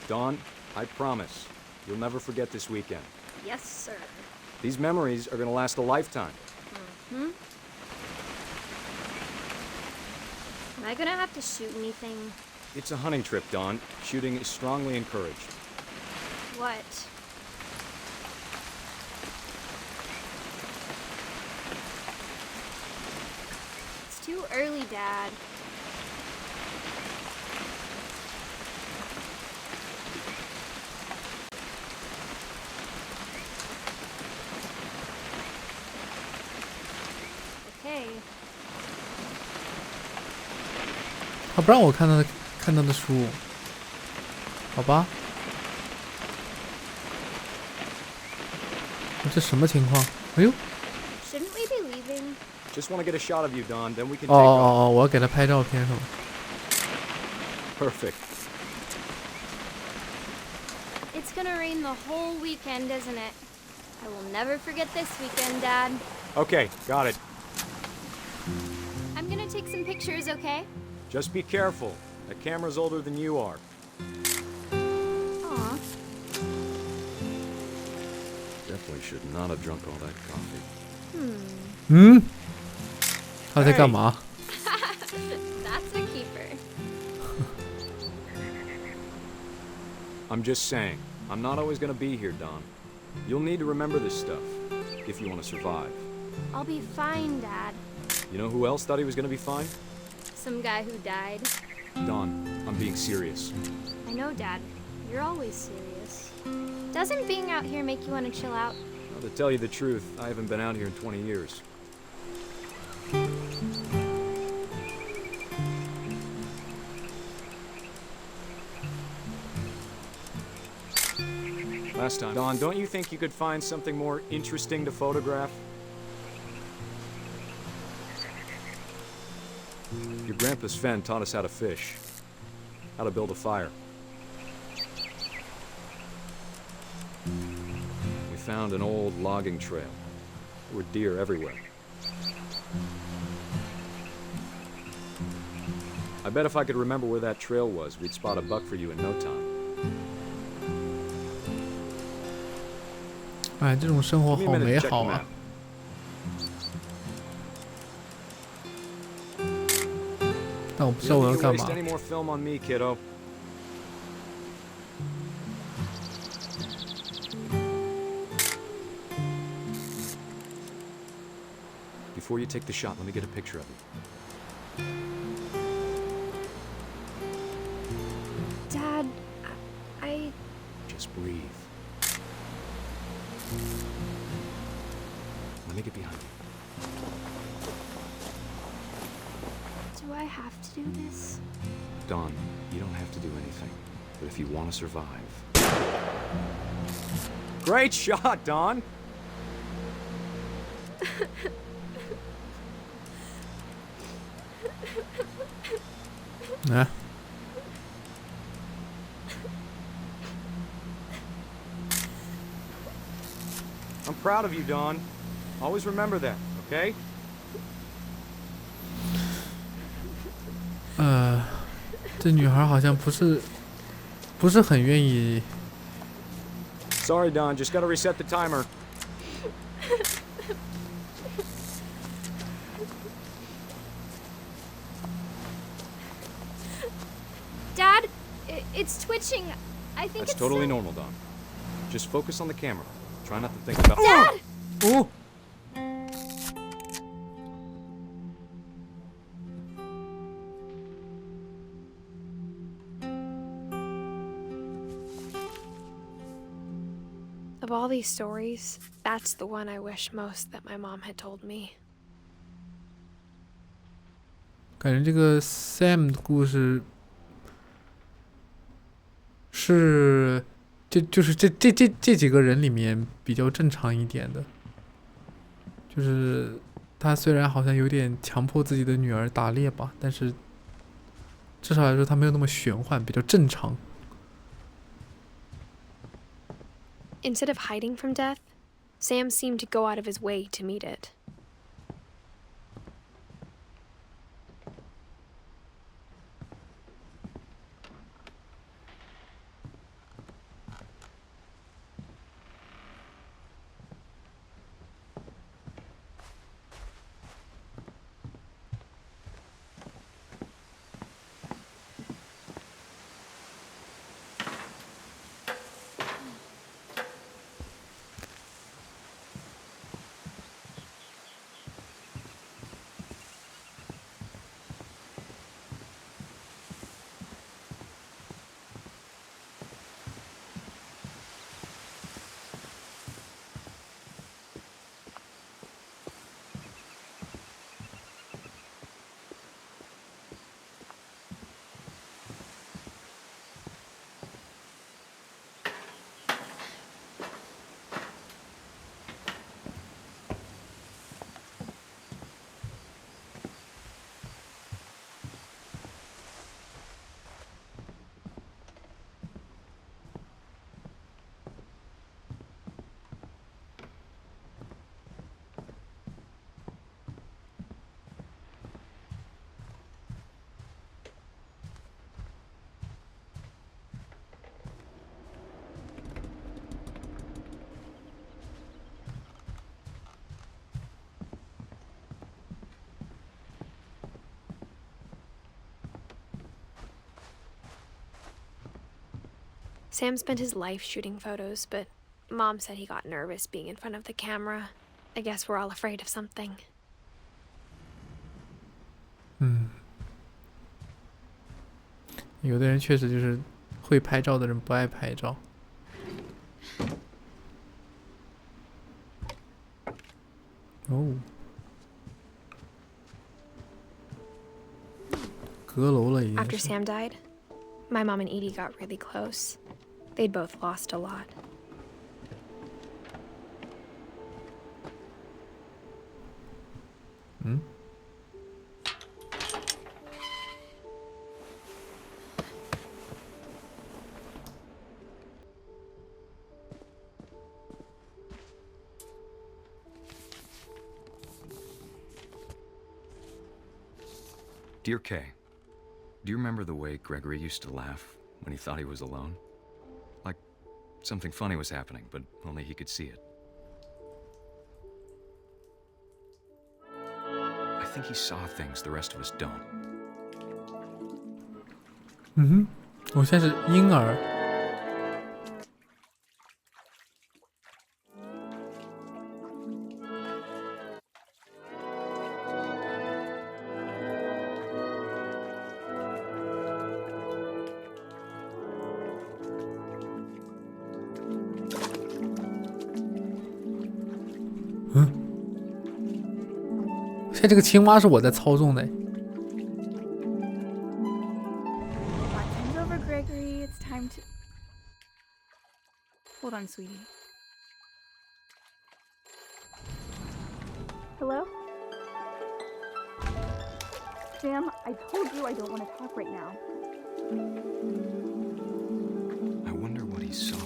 S10: Dawn, I promise, you'll never forget this weekend.
S4: Yes, sir.
S10: These memories are going to last a lifetime.
S4: Am I gonna have to shoot anything?
S10: It's a hunting trip, Dawn. Shooting is strongly encouraged.
S4: What?
S2: too early, Dad. Okay.
S1: 他不让我看他的书，好吧？这什么情况？哎呦！
S2: Shouldn't we be leaving?
S10: Just want to get a shot of you, Don. Then we can take off.
S1: 我要给他拍照片是吗？
S10: Perfect.
S2: It's gonna rain the whole weekend, isn't it? I will never forget this weekend, Dad.
S10: Okay, got it.
S2: I'm gonna take some pictures, okay?
S10: Just be careful. That camera's older than you are.
S2: Aw.
S10: Definitely should not have drunk all that coffee.
S1: 他在干嘛？
S2: That's a keeper.
S10: I'm just saying, I'm not always gonna be here, Don. You'll need to remember this stuff if you want to survive.
S2: I'll be fine, Dad.
S10: You know who else thought he was gonna be fine?
S2: Some guy who died.
S10: Don, I'm being serious.
S2: I know, Dad. You're always serious. Doesn't being out here make you want to chill out?
S10: Well, to tell you the truth, I haven't been out here in 20 years. Last time. Don, don't you think you could find something more interesting to photograph? Your grandpa Sven taught us how to fish, how to build a fire. We found an old logging trail. There were deer everywhere. I bet if I could remember where that trail was, we'd spot a buck for you in no time.
S1: 哎，这种生活
S10: Give me
S1: 好
S10: a minute
S1: 美
S10: to check
S1: 好
S10: the
S1: 啊
S10: map.！
S1: 但我不知
S10: You
S1: 道
S10: don't
S1: 我要
S10: need to
S1: 干
S10: waste
S1: 嘛。
S10: any more film on me, kiddo. Before you take the shot, let me get a picture of you.
S2: Dad, I...
S10: Just breathe. Let me get behind you.
S2: Do I have to do this?
S10: Don, you don't have to do anything. But if you want to survive... Great shot, Don!
S1: 来，
S10: I'm proud of you, Don. Always remember that, okay?
S1: 这女孩好像不是很愿意。
S10: Sorry, Don. Just gotta reset the timer.
S2: Dad, it's twitching. I think
S10: That's
S2: it's...
S10: totally normal, Don. Just focus on the camera. Try not to think about...
S2: Dad!
S1: 哦，
S2: Of all these stories, that's the one I wish most that my mom had told me.
S1: 感觉这个 Sam 的故事是，就是这几个人里面比较正常一点的，就是他虽然好像有点强迫自己的女儿打猎吧，但是至少来说他没有那么玄幻，比较正常。
S2: Instead of hiding from death, Sam seemed to go out of his way to meet it. Sam spent his life shooting photos, but Mom said he got nervous being in front of the camera. I guess we're all afraid of something.
S1: 有的人确实就是会拍照的人不爱拍照。哦，阁楼了已经。
S2: After Sam died, my mom and Edie got really close. They'd both lost a lot.
S10: Dear Kay, do you remember the way Gregory used to laugh when he thought he was alone? Like something funny was happening, but only he could see it. I think he saw things the rest of us don't.
S1: 我现在是婴儿。现在这个青蛙是我在操纵的。
S5: Time's over, Gregory. It's time to. Hold on, sweetie. Hello? Sam, I told you I don't want to talk right now.
S10: I wonder what he saw.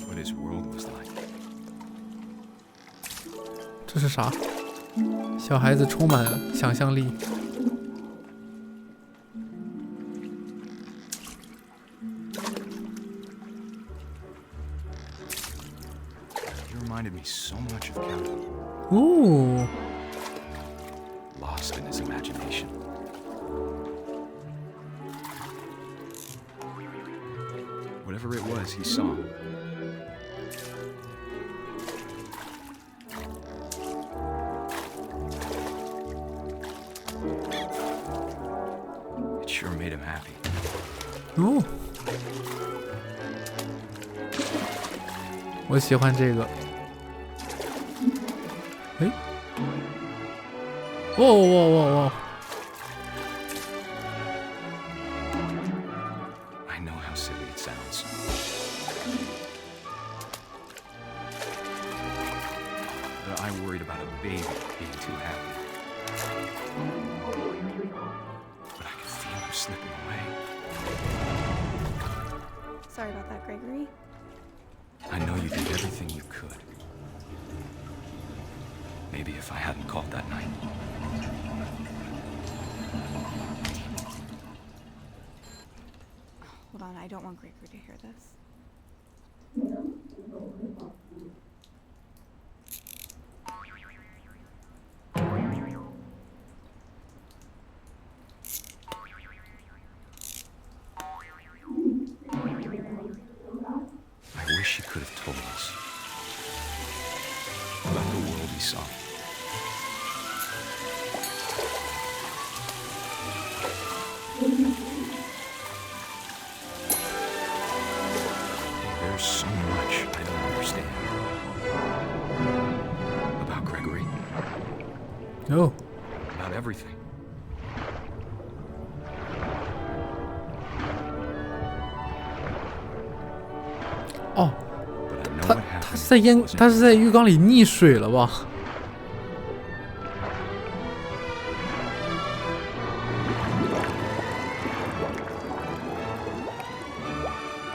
S10: What his world was like.
S1: 这是啥？小孩子充满想象力。
S10: He reminded me so much of Calvin.
S1: 哦，
S10: Lost in his imagination. Whatever it was he saw. It sure made him happy.
S1: 哦，我喜欢这个。哎，哦。
S10: I know how silly it sounds. But I worried about a baby being too happy. But I could feel him slipping away.
S5: Sorry about that, Gregory.
S10: I know you did everything you could. Maybe if I hadn't called that night.
S5: Hold on, I don't want Gregory to hear this.
S10: I wish he could have told us about the world he saw. There's so much I don't understand about Gregory.
S1: Oh.
S10: About everything.
S1: Oh.
S10: But I know what happened.
S1: 他是在浴缸里溺水了吧？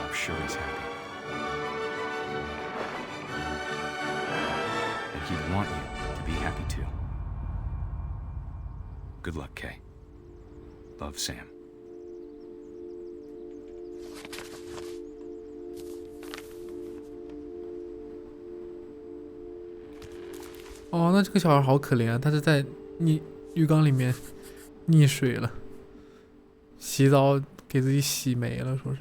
S10: I'm sure he's happy. And he'd want you to be happy too. Good luck, Kay. Love, Sam.
S1: 哦，那这个小孩好可怜啊，他是在浴缸里面溺水了，洗澡给自己洗没了，说是。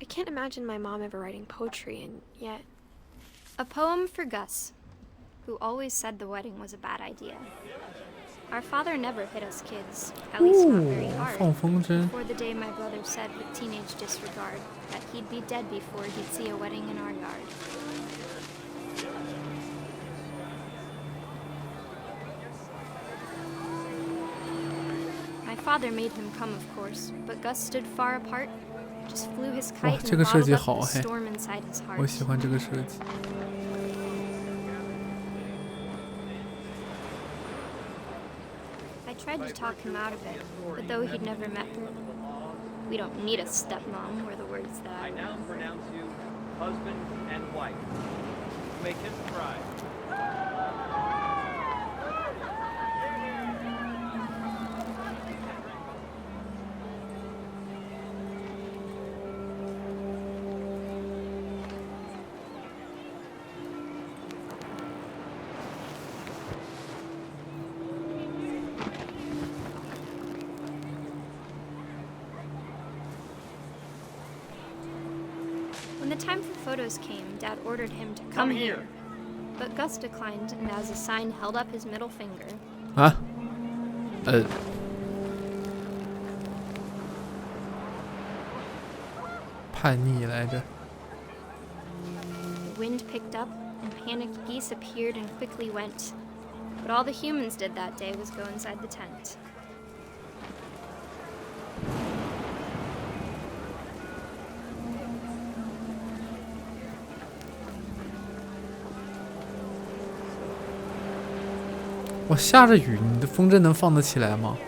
S2: I can't imagine my mom ever writing poetry, and yet...
S11: A poem for Gus, who always said the wedding was a bad idea. Our father never hit us kids, at least not very hard,
S1: 放风筝
S11: before the day my brother said with teenage disregard that he'd be dead before he'd see a wedding in our yard. My father made him come, of course, but Gus stood far apart, just flew his
S1: 哇，
S11: kite
S1: 这
S11: and
S1: 个设
S11: bottled
S1: 计
S11: up
S1: 好
S11: the
S1: 嘿，
S11: storm inside his
S1: 我
S11: heart.
S1: 喜欢这个设计。
S11: I tried to talk him out of it, but though he'd never met her, we don't need a stepmom were the words that I
S12: now pronounce you husband and wife. Make him cry.
S11: 'When the time for photos came, Dad ordered him to come here. But Gus declined, and as a sign held up his middle finger.
S1: 啊？叛逆来着。
S11: The wind picked up, and panicked geese appeared and quickly went. But all the humans did that day was go inside the tent.
S1: 哇，下着雨，你的风筝能放得起来吗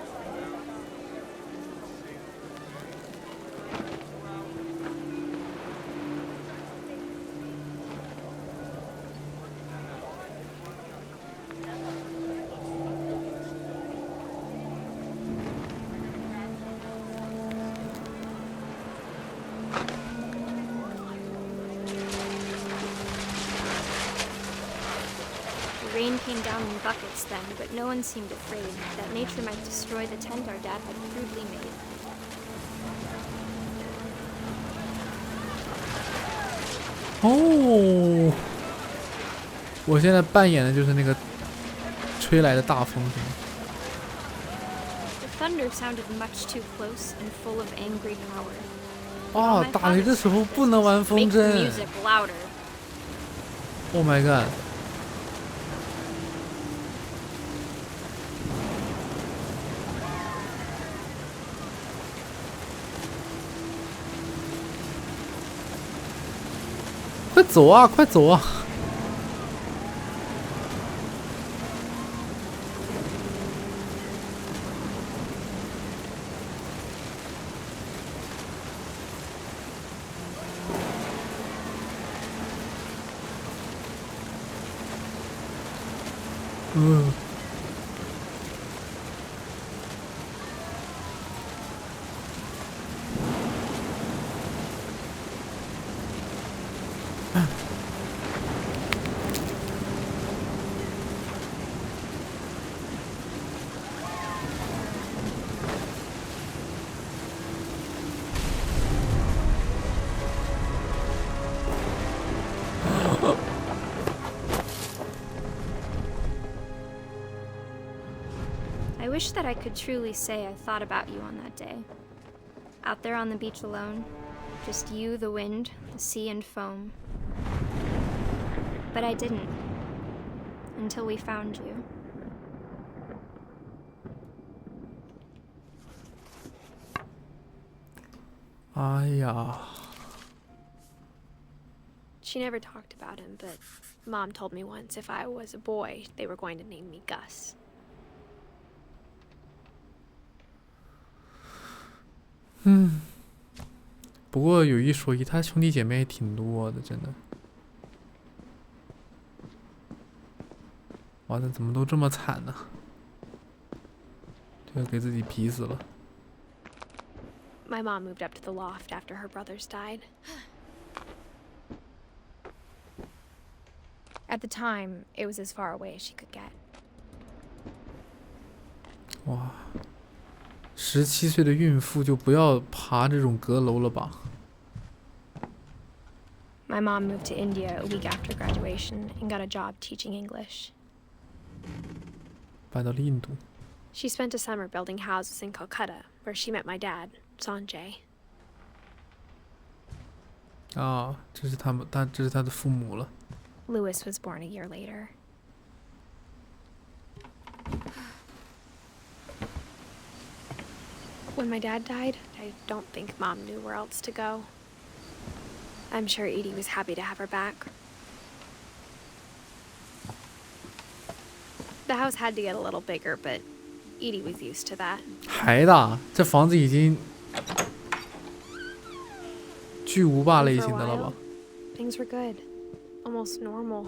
S1: ？The
S11: rain came down in buckets then, but no one seemed afraid that nature might destroy the tent our dad had crudely made.
S1: 哦，我现在扮演的就是那个吹来的大风，是吗？
S11: The thunder sounded much too close and full of angry power.
S1: 哦，打雷的时候不能玩风
S11: Make the
S1: 筝。
S11: music louder.
S1: Oh my god！ 快走啊！快走啊！I
S11: wish that I could truly say I thought about you on that day. Out there on the beach alone, just you, the wind, the sea, and foam. But I didn't. Until we found you.
S1: 哎呀，
S2: She never talked about him, but Mom told me once if I was a boy, they were going to name me Gus.
S1: 不过有一说一，他兄弟姐妹挺多的，真的。哇塞，怎么都这么惨呢？这个给自己逼死了。
S2: My mom moved up to the loft after her brothers died. At the time, it was as far away as she could get.
S1: 哇，17岁的孕妇就不要爬这种阁楼了吧？
S2: My mom moved to India a week after graduation and got a job teaching English.
S1: 搬到了印度。
S2: She spent a summer building houses in Calcutta, where she met my dad, Sanjay.
S1: 啊，这是他的父母了。
S2: Louis was born a year later. When my dad died, I don't think Mom knew where else to go. I'm sure Edie was happy to have her back. The house had to get a little bigger, but Edie was used to that.
S1: 还大，这房子已经巨无霸类型的了吧？
S2: Things were good, almost normal,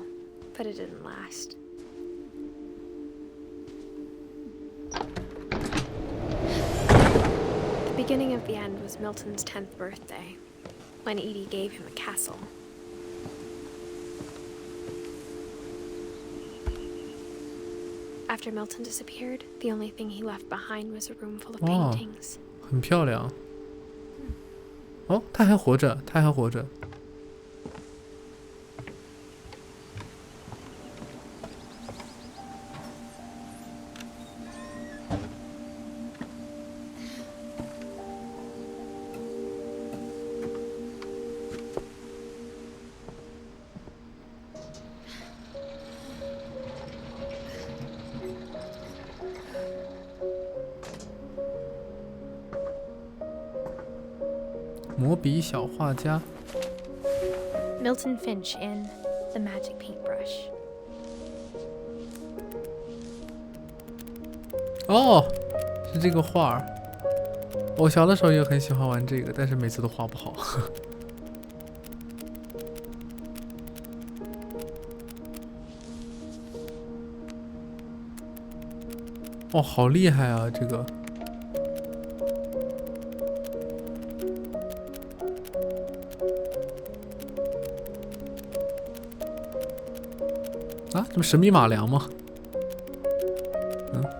S2: but it didn't last. The beginning of the end was Milton's 10th birthday, when Edie gave him a castle. After Milton disappeared, the only thing he left behind was a room full of paintings.
S1: 很漂亮。哦，他还活着，他还活着。魔笔小画家
S2: Milton Finch in The Magic Paintbrush.
S1: 哦，是这个画儿。我小的时候也很喜欢玩这个，但是每次都画不好。哦，好厉害啊！这个。啊，这不神笔马良吗？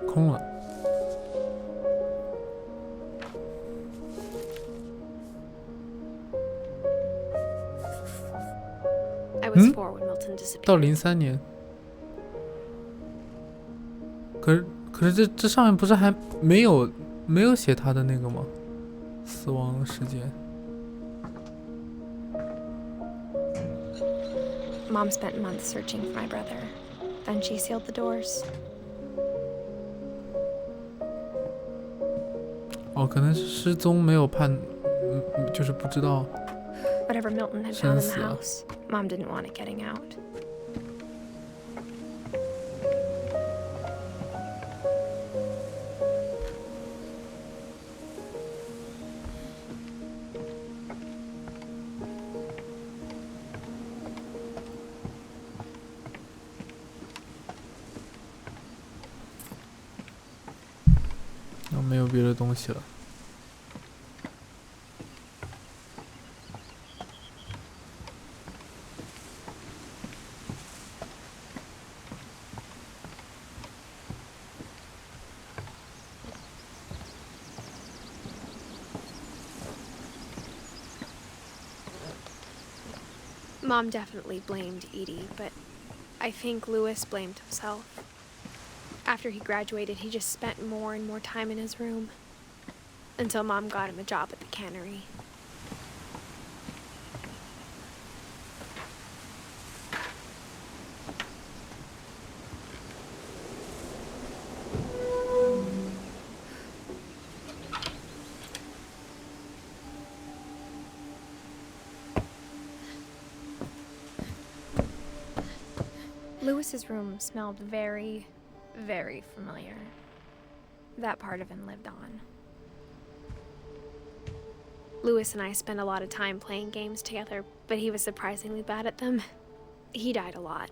S1: 空了。到03年。可是这上面不是还没有写他的那个吗？死亡时间。
S2: Mom spent months searching for my brother. Then she sealed the doors.
S1: 哦，可能是失踪没有判，就是不知道。
S2: Whatever Milton had found in the house, Mom didn't want it getting out.
S1: Oh, 没有别的东西了。
S2: Mom definitely blamed Edie, but I think Louis blamed himself. After he graduated, he just spent more and more time in his room, until Mom got him a job at the cannery. Louis's room smelled very, very familiar. That part of him lived on. Louis and I spent a lot of time playing games together, but he was surprisingly bad at them. He died a lot.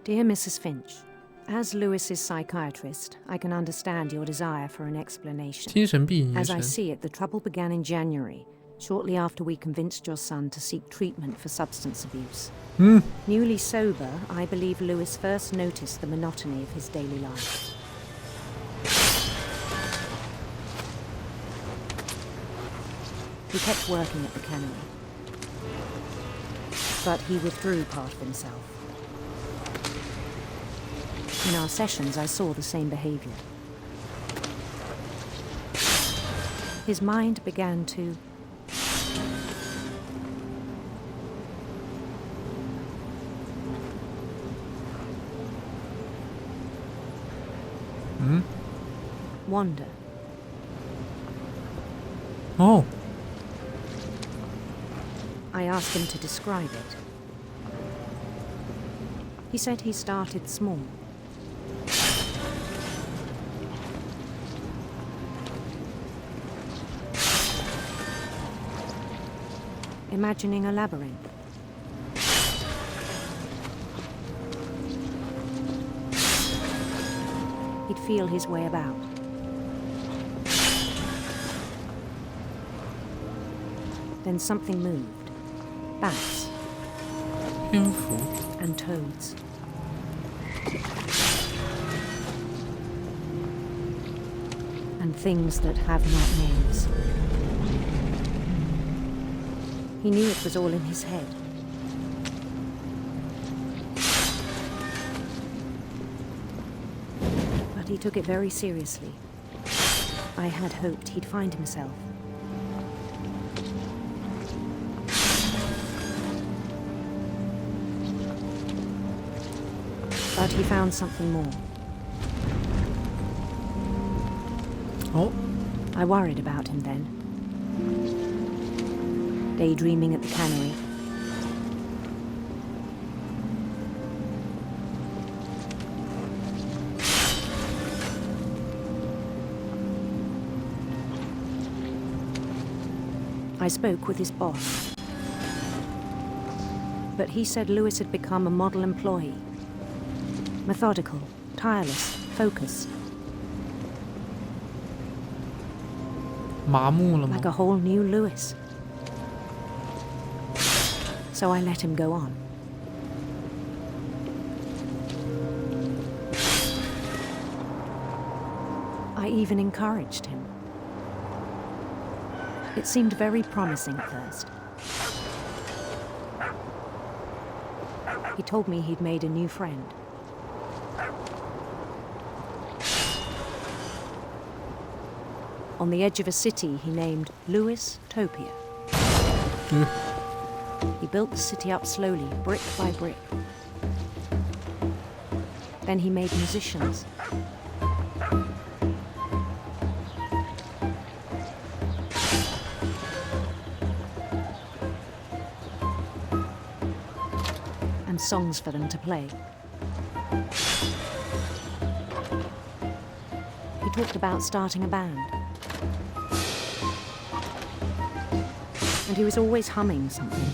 S13: Dear Mrs. Finch, As Lewis's psychiatrist, I can understand your desire for an explanation.
S1: 精神病医
S13: As I
S1: 生。
S13: see it, the trouble began in January, shortly after we convinced your son to seek treatment for substance abuse. Newly sober, I believe Lewis first noticed the monotony of his daily life. He kept working at the cannery, but he withdrew part of himself. In our sessions, I saw the same behavior. His mind began to wander.
S1: Oh.
S13: I asked him to describe it. He said he started small. Imagining a labyrinth. He'd feel his way about. Then something moved. Bats.
S1: 蝙蝠
S13: And toads. And things that have not names. He knew it was all in his head. But he took it very seriously. I had hoped he'd find himself. But he found something more.
S1: Oh.
S13: I worried about him then. Daydreaming at the cannery. I spoke with his boss. But he said Lewis had become a model employee. Methodical, tireless, focused.
S1: 麻木了吗
S13: Like a whole new Lewis. So I let him go on. I even encouraged him. It seemed very promising at first. He told me he'd made a new friend. On the edge of a city he named Lewis Topia. He built the city up slowly, brick by brick. Then he made musicians. And songs for them to play. He talked about starting a band. And he was always humming something.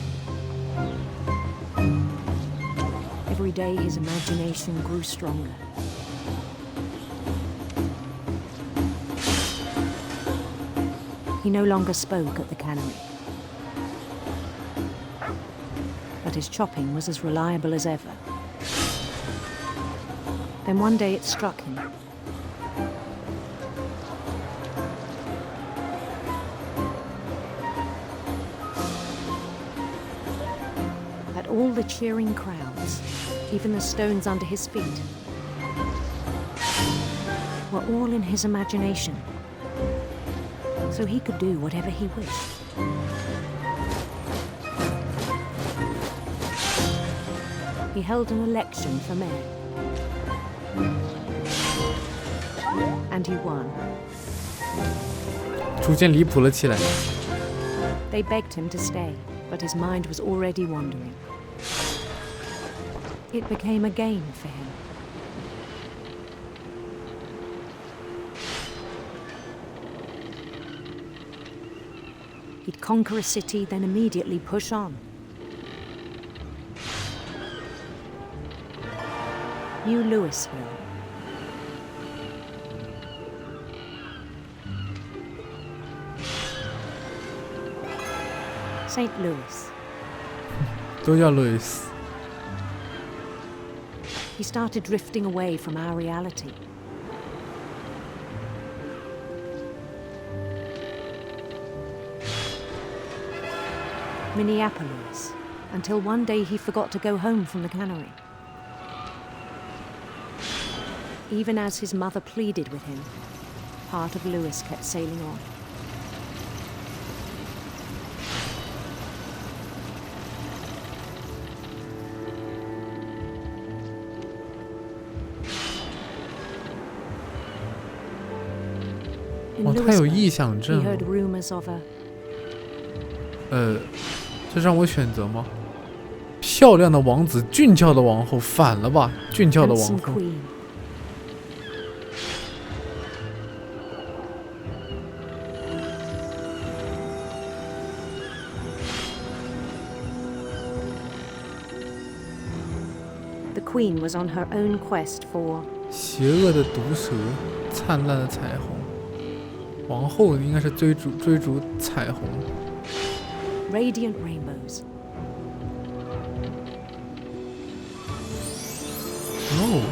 S13: Every day his imagination grew stronger. He no longer spoke at the cannery. But his chopping was as reliable as ever. Then one day it struck him. That all the cheering crowds, even the stones under his feet, were all in his imagination, so he could do whatever he wished. He held an election for mayor. And he won.
S1: 逐渐离谱了起来。
S13: They begged him to stay, but his mind was already wandering. It became a game for him. He'd conquer a city, then immediately push on. New Louisville, St. Louis.
S1: 都叫 Louis.
S13: He started drifting away from our reality. Minneapolis, until one day he forgot to go home from the cannery. Even as his mother pleaded with him, part of Louis kept sailing on. In
S1: 他有臆
S13: Louisburg,
S1: 想
S13: he
S1: 症
S13: heard rumors of a
S1: 这让我选择吗？漂亮的王子，俊俏的王后，反了吧？俊俏的王
S13: handsome
S1: 后。
S13: queen. The queen was on her own quest for
S1: 邪恶的毒蛇，灿烂的彩虹。王后应该是追逐彩虹。
S13: radiant rainbows.
S1: Oh.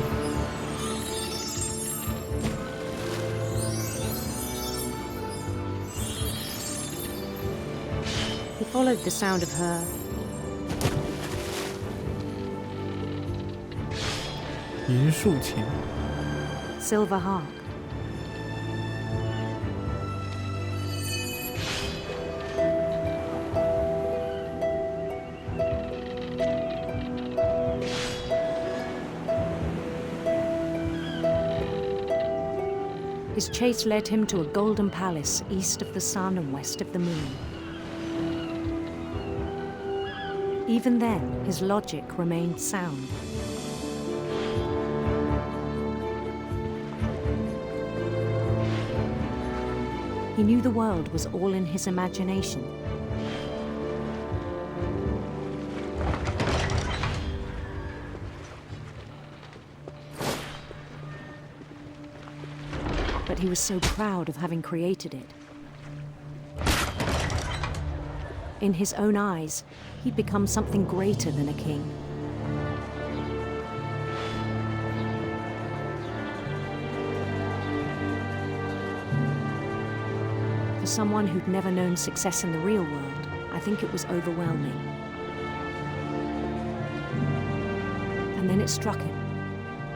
S13: He followed the sound of her
S1: 银竖琴。
S13: silver harp. His chase led him to a golden palace east of the sun and west of the moon. Even then, his logic remained sound. He knew the world was all in his imagination. But he was so proud of having created it. In his own eyes, he'd become something greater than a king. For someone who'd never known success in the real world, I think it was overwhelming. And then it struck him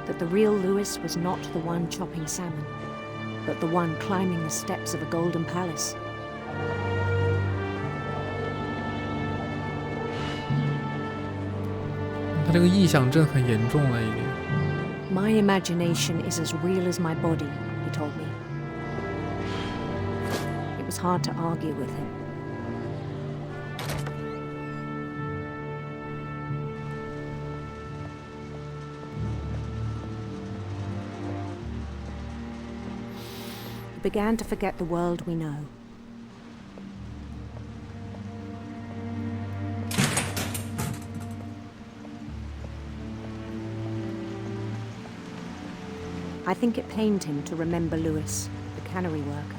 S13: that the real Louis was not the one chopping salmon, but the one climbing the steps of a golden palace.
S1: 他这个臆想症很严重了，已经。
S13: My imagination is as real as my body, he told me. It was hard to argue with him. He began to forget the world we know. I think it pained him to remember Louis, the cannery worker.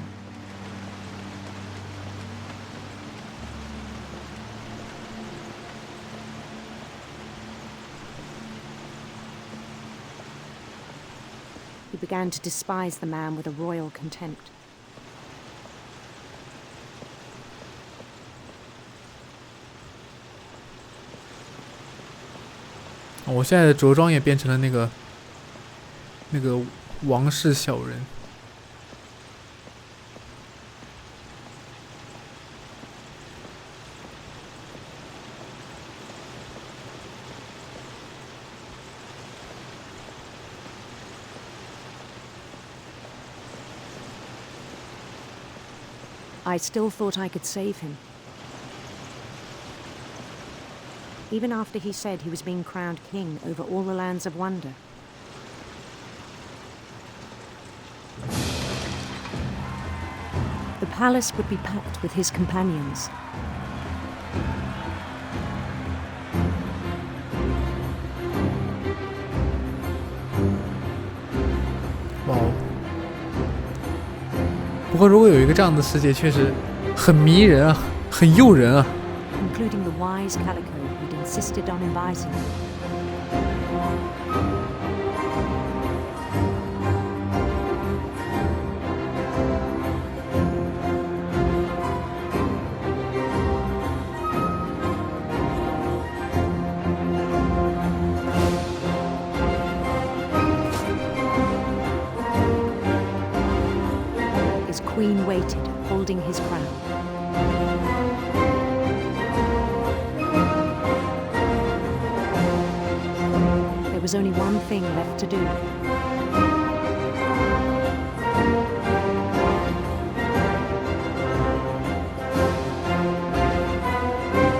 S13: He began to despise the man with a royal contempt.
S1: "我现在的着装也变成了那个王室小人。
S13: I still thought I could save him. Even after he said he was being crowned king over all the lands of wonder. The palace would be packed with his companions.
S1: Wow. 不过如果有一个这样的世界，确实很迷人啊，很诱人啊。
S13: including the wise Calico who'd insisted on inviting them. His queen waited, holding his crown. There was only one thing left to do.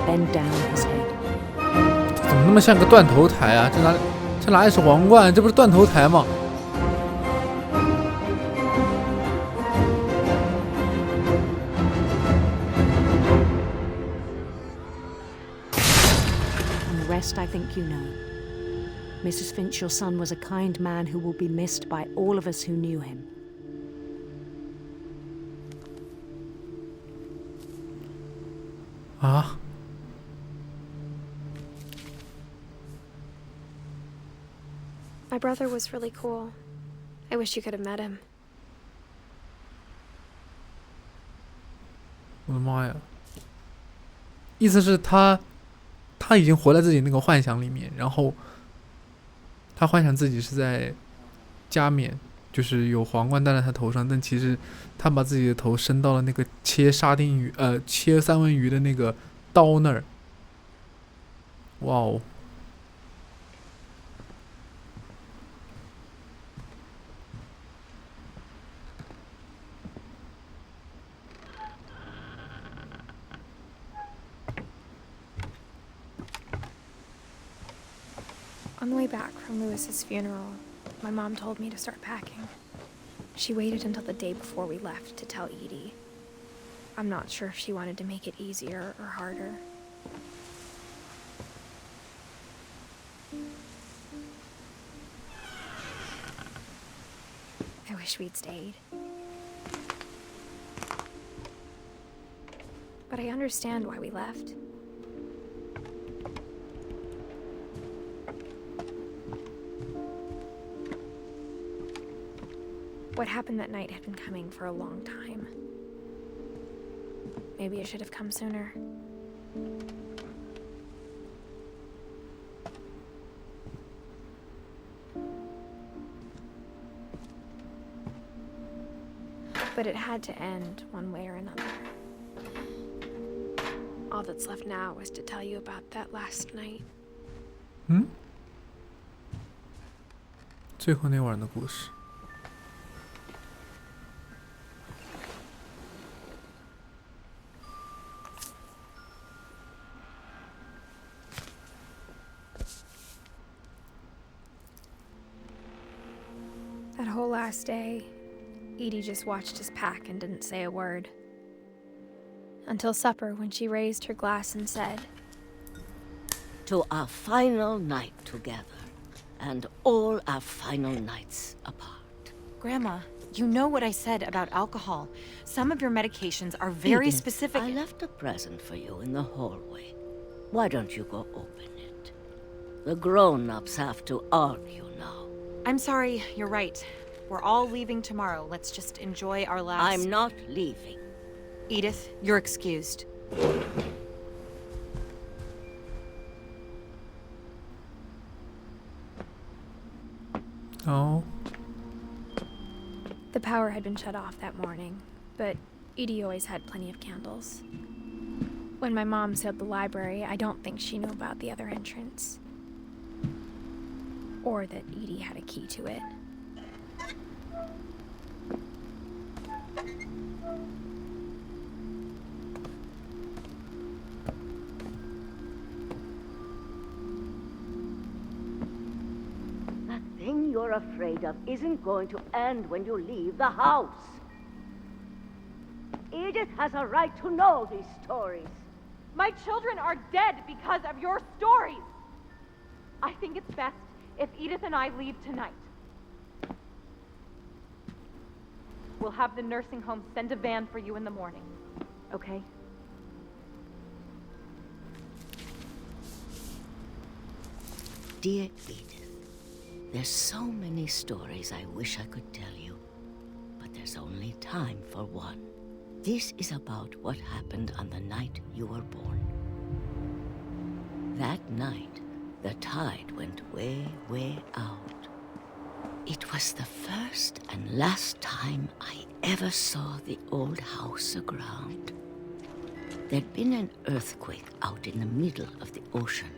S13: Bend down his head.
S1: 怎么那么像个断头台啊？这哪里是皇冠？这不是断头台吗？
S13: I think you know. Mrs. Finch, your son was a kind man who will be missed by all of us who knew him.
S1: Ah?
S2: My brother was really cool. I wish you could have met him.
S1: 我的妈呀！意思是他已经活在自己那个幻想里面，然后他幻想自己是在加冕，就是有皇冠戴在他头上，但其实他把自己的头伸到了那个切切三文鱼的那个刀那儿。哇哦！
S2: On the way back from Lewis's funeral, my mom told me to start packing. She waited until the day before we left to tell Edie. I'm not sure if she wanted to make it easier or harder. I wish we'd stayed. But I understand why we left. What happened that night had been coming for a long time. Maybe it should have come sooner. But it had to end one way or another. All that's left now is to tell you about that last night.
S1: 最后那晚的故事。
S2: That whole last day, Edie just watched us pack and didn't say a word. Until supper, when she raised her glass and said,
S14: "To our final night together, and all our final nights apart."
S15: Grandma, you know what I said about alcohol. Some of your medications are very
S14: Edith,
S15: specific.
S14: I left a present for you in the hallway. Why don't you go open it? The grown-ups have to argue now.
S15: I'm sorry, you're right. We're all leaving tomorrow. Let's just enjoy our last...
S14: I'm not leaving.
S15: Edith, you're excused.
S1: Oh.
S2: The power had been shut off that morning, but Edie always had plenty of candles. When my mom sealed the library, I don't think she knew about the other entrance. Or that Edie had a key to it.
S14: That thing you're afraid of isn't going to end when you leave the house. Edith has a right to know these stories.
S16: My children are dead because of your stories. I think it's best if Edith and I leave tonight. We'll have the nursing home send a van for you in the morning, okay?
S14: Dear Edith, there's so many stories I wish I could tell you, but there's only time for one. This is about what happened on the night you were born. That night, the tide went way, way out. It was the first and last time I ever saw the old house aground. There'd been an earthquake out in the middle of the ocean.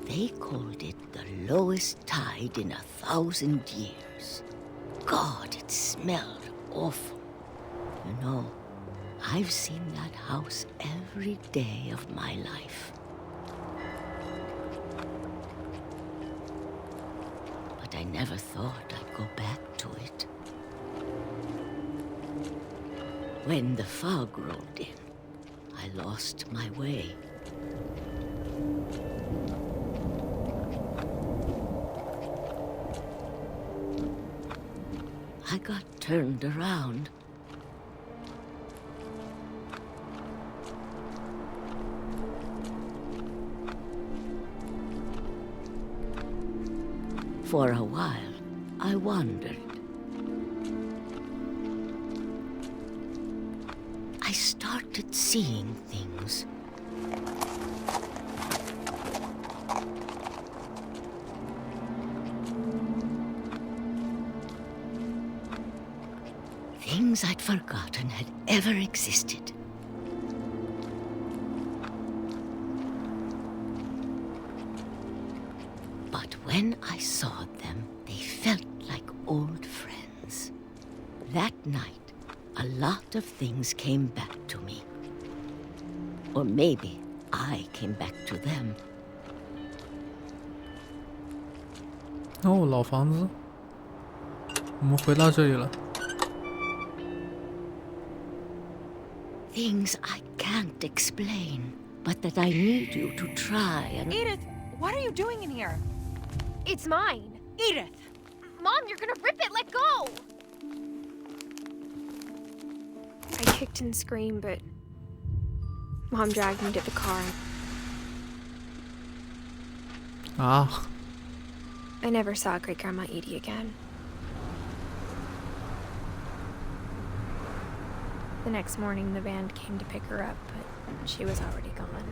S14: They called it the lowest tide in 1,000 years. God, it smelled awful. You know, I've seen that house every day of my life. But I never thought I'd go back to it. When the fog rolled in, I lost my way. I got turned around. For a while, I wandered. I started seeing things. Things I'd forgotten had ever existed. But when I saw them, they felt like old friends. That night, a lot of things came back to me. Or maybe I came back to them.
S1: 哦，老房子，我们回到这里了。
S14: Things I can't explain, but that I need you to try and...
S16: Edith, what are you doing in here?
S2: It's mine.
S16: Edith!
S2: Mom, you're gonna rip it! Let go! I kicked and screamed, but Mom dragged me to the car.
S1: Ah.
S2: I never saw Great-Grandma Edie again. The next morning, the band came to pick her up, but she was already gone.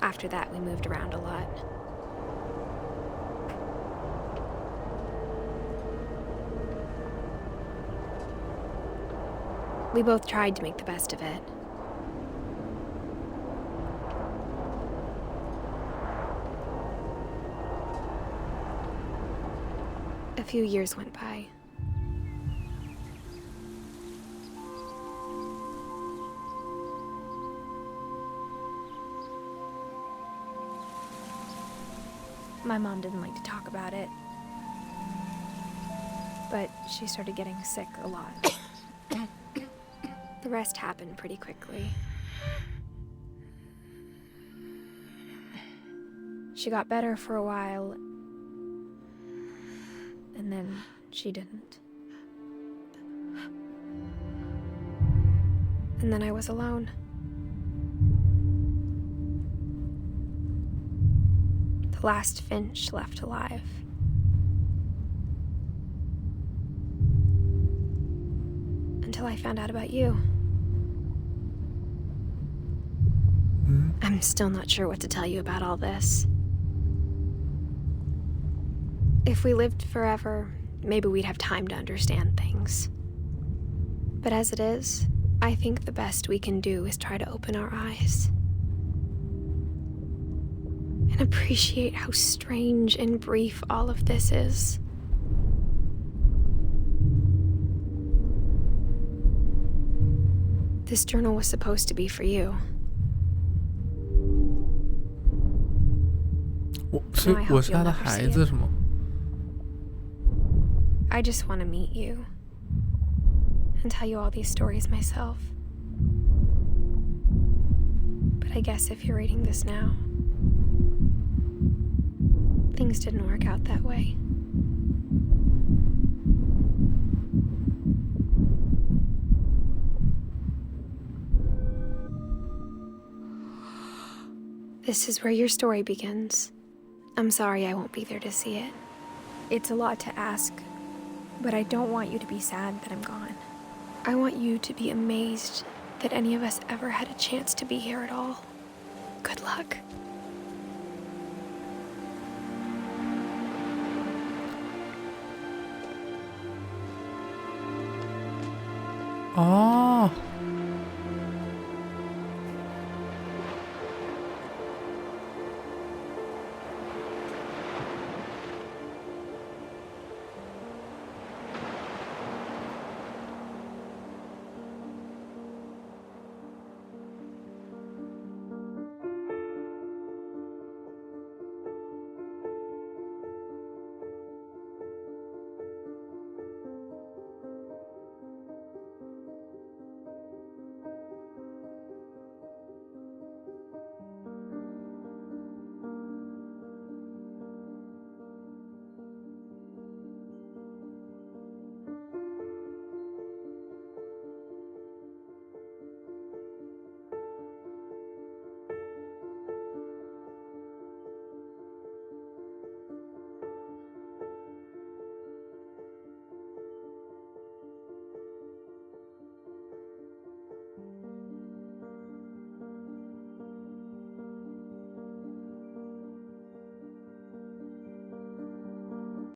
S2: After that, we moved around a lot. We both tried to make the best of it. A few years went by. My mom didn't like to talk about it, but she started getting sick a lot. The rest happened pretty quickly. She got better for a while, and then she didn't. And then I was alone. The last Finch left alive. Until I found out about you. I'm still not sure what to tell you about all this. If we lived forever, maybe we'd have time to understand things. But as it is, I think the best we can do is try to open our eyes. And appreciate how strange and brief all of this is. This journal was supposed to be for you.
S1: 我是他的孩子是吗？
S2: I just want to meet you and tell you all these stories myself. But I guess if you're reading this now, things didn't work out that way. This is where your story begins. I'm sorry I won't be there to see it. It's a lot to ask, but I don't want you to be sad that I'm gone. I want you to be amazed that any of us ever had a chance to be here at all. Good luck.
S1: 哦，